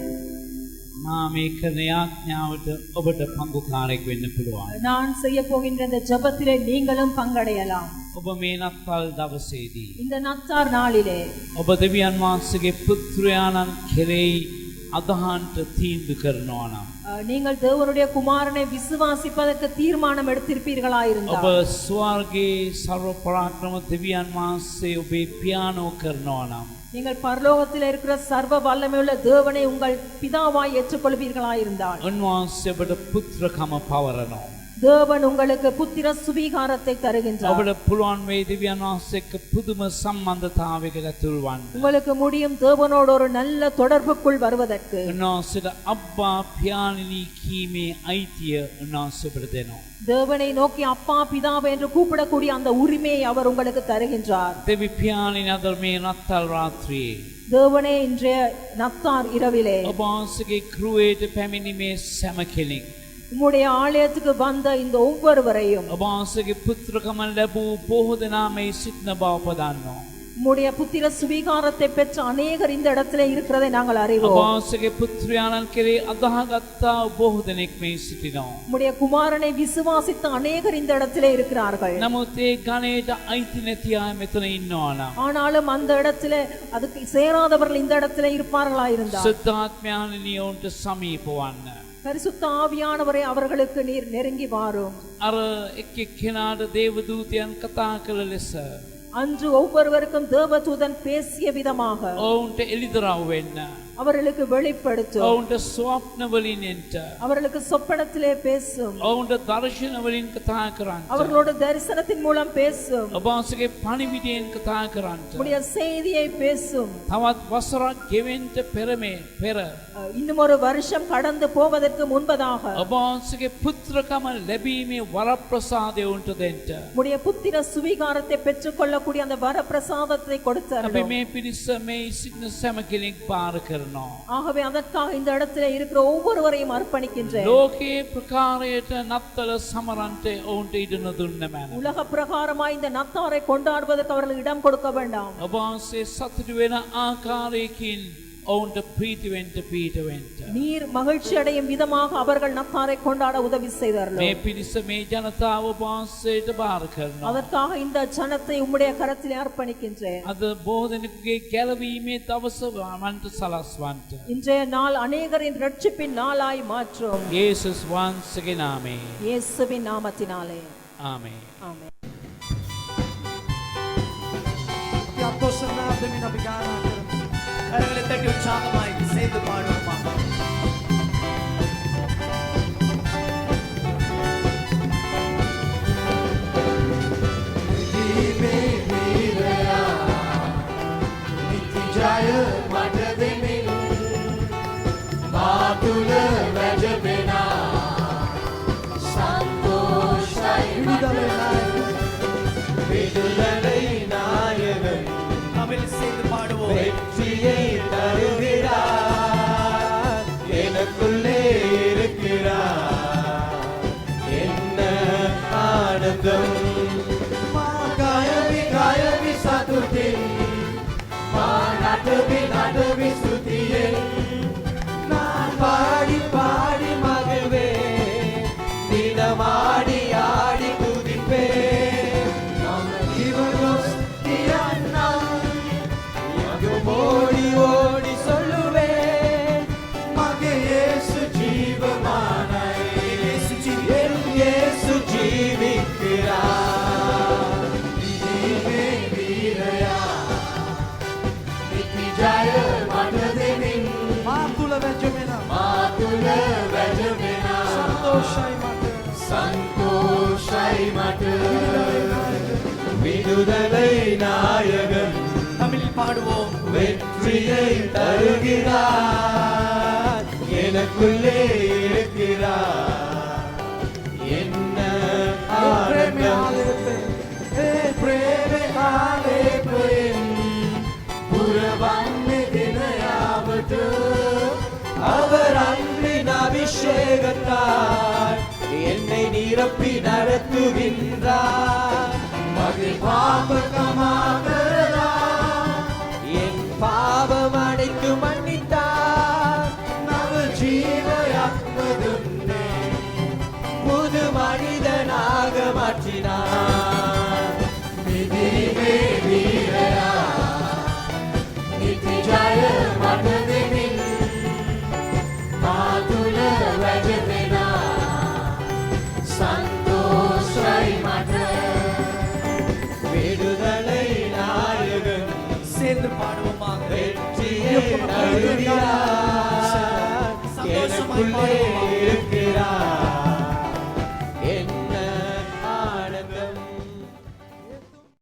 මා මේ කරන යාඥාවට ඔබට පංගුකාරයෙක් වෙන්න පුළුවන්. நான் செய்ய போகின்ற இந்த ஜெபத்திலே நீங்களும் பங்கடையலாம். ඔබ මේ නත්තල් දවසේදී இந்த நத்தார் நாளிலே ඔබ දෙවියන් වහන්සේගේ පුත්‍රයාණන් කෙරෙහි අදහන්ට තීන්දුව කරනවා නම් நீங்கள் தேவனுடைய குமாரனை விசுவாசிப்பதற்கு தீர்மானம் எடுத்திருப்பீர்களாயிருந்தால் ඔබ ස්වර්ගයේ ਸਰව පරාක්‍රම දෙවියන් වහන්සේ ඔබේ පියානෝ කරනවා නම් நீங்கள் பரலோகத்தில் இருக்கிற சர்வ வல்லமையுள்ள தேவனை உங்கள் பிதாவாய் ஏற்றுக்கொள்வீர்களாயிருந்தால் උන්වහන්සේ ඔබට පුත්‍රකම පවරනවා தேவன் உங்களுக்கு புத்திர சுவீகாரத்தை தருகின்றார் ඔබට පුළුවන් වේ දෙවියන් වහන්සේ එක්ක පුදුම සම්බන්ධතාවයකට ඇතුල් වන්න உங்களுக்கு முடியும் தேவனோடு ஒரு நல்ல தொடர்புக்குள் வருவதற்கு උන්වහන්සේට අබ්බා පියාණෙනි කීමේ අයිතිය උන්වහන්සේ ඔබට දෙනවා தேவனை நோக்கி அப்பா பிதாவே என்று கூப்பிடக்கூடிய அந்த உரிமையை அவர் உங்களுக்கு தருகின்றார் දෙවි පියාණෙනි අද මේ නත්තල් රාත්‍රියේ தேவனே இன்றைய நத்தார் இரவிலே ඔබ වහන්සේගේ කෘවේට පැමිණි මේ සෑම කෙනෙක් உம்முடைய ஆலயத்துக்கு வந்த இந்த ஒவ்வொருவரையும் ඔබ වහන්සේගේ පුත්‍රකම ලැබූ බොහෝ දෙනා මේ සිටින බව ඔබ දන්නවා உம்முடைய புத்திர சுவீகாரத்தை பெற்ற அநேகர் இந்த இடத்திலே இருக்கிறதை நாங்கள் ඔබ அறிவோம் වහන්සේගේ පුත්‍රයාණන් කෙරේ අදහගත්තා බොහෝ දෙනෙක් මේ සිටිනවා உம்முடைய குமாரனை விசுவாசித்த அநேகர் இந்த இடத்திலே இருக்கிறார்கள் නමුත් ඒ ගණයට අයිති නැති අය මෙතන ඉන්නවා නම් ஆனாலும் அந்த இடத்திலே அதுக்கு சேராதவர்கள் இந்த இடத்திலே இருப்பார்களாயிருந்தால் සුද්ධාත්මයාණනි ඔවුන්ට සමීප වන්න பரிசுத்த ஆவியானவரை அவர்களுக்கு நீர் நெருங்கி வாரும் අර එක් එක්කෙනාට දේවදූතයන් කතා කළ ලෙස அன்று ஒவ்வொருவருக்கும் தேவதூதன் பேசிய விதமாக ඔවුන්ට එළිදරව් වෙන්න அவர்களுக்கு வெளிப்படுத்தும் ඔවුන්ට ස්වප්න වලින් එන්න அவர்களுக்கு சொப்பனத்திலே பேசும் ඔවුන්ට දර්ශන වලින් කතා කරන්න அவர்களோட தரிசனத்தின் மூலம் பேசும் ඔබ වහන්සේගේ පණිවිඩයෙන් කතා කරන්න உம்முடைய செய்தியை பேசும் තවත් වසරක් ගෙවෙන්න පෙර இன்னும் ஒரு வருஷம் கடந்து போவதற்கு முன்பதாக ඔබ වහන්සේගේ පුත්‍රකම ලැබීමේ වරප්‍රසාදය උන්ට දෙන්න உம்முடைய புத்திர சுவீகாரத்தை பெற்றுக்கொள்ளக்கூடிய அந்த வரப்பிரசாதத்தை අපි கொடுத்தார்கள் මේ පිරිස මේ සිටින සෑම කෙනෙක් බාර කරනවා ஆகவே அதற்காக இந்த இடத்திலே இருக்கிற ஒவ்வொருவரையும் அர்ப்பணிக்கின்றேன் ලෝකයේ ප්‍රකාරයට නත්තල සමරන්ට ඔවුන්ට ඉඩ නොදුන්න මැන உலக பிரகாரமாய் இந்த நத்தாரை கொண்டாடுவதற்கு அவர்கள் இடம் கொடுக்க வேண்டாம் ඔබ වහන්සේ සතුටු වෙන ආකාරයකින් ඔවුන්ට ප්‍රීති වෙන්න පීඩ වෙන්න நீர் மகிழ்ச்சி அடையும் விதமாக அவர்கள் நத்தாரை கொண்டாட உதவி செய்தார்கள் මේ පිරිස මේ ජනතාව ඔබ වහන්සේට බාර කරනවා அதற்காக இந்த ஜனத்தை உம்முடைய கரத்திலே அர்ப்பணிக்கின்றேன் අද බොහෝ දෙනෙකුගේ ගැලවීමේ දවස වන්ට සලස්වන්ට இன்றைய நாள் அநேகரின் ரட்சிப்பின் நாளாய் மாற்றும் යේසුස් වහන්සේගේ නාමයෙන් இயேசுவின் நாமத்தினாலே ආමේන් ஆமென். கரங்களை தட்டி உற்சாகமாய் சேர்ந்து பாடுவோமா தமிழ் சேர்ந்து பாடுவோம் வெற்றியை தருகிறார் எனக்குள்ளே இருக்கிறார் என்ன ஆனந்தம் காயவி சதுர்த்தின் நாட்டவி ஸ்துதியின் நான் பாடி பாடி மகிழ்வே தினமாடி ஆடி துதிப்பே ஓடி ஓடி சொல்லுவேன் மக இயேசு ஜீவமானாய் இயேசு ஜீவிக்கிறார் நீவே வீரயா நித்தி ஜாய மனதின் மாதுல வெஜமெனா சந்தோஷாய் மட விடுதலை நாயகன் தமிழில் பாடுவோம் வெற்றியை தருகிறார் எனக்குள்ளே இருக்கிறார் என்ன ஆனந்தம் பிரேமே ஆலேப்பேன் புறவன்னு தினையாவது அவர் அன்பின் அபிஷேகத்தால் என்னை நிரப்பி நடத்துகின்றார் மகிழ் பாபகமாக பாவம் அடைத்து மன்னித்தார் நவ ஜீவயாத்மதுன்னே புது மனிதனாக மாற்றினார் நிதிமே வீரயா நிதி ஜாய மனதினில் வருகிறார் சந்தோஷமாய் எனக்குள்ளே பாடுவோம். இருக்கிறார்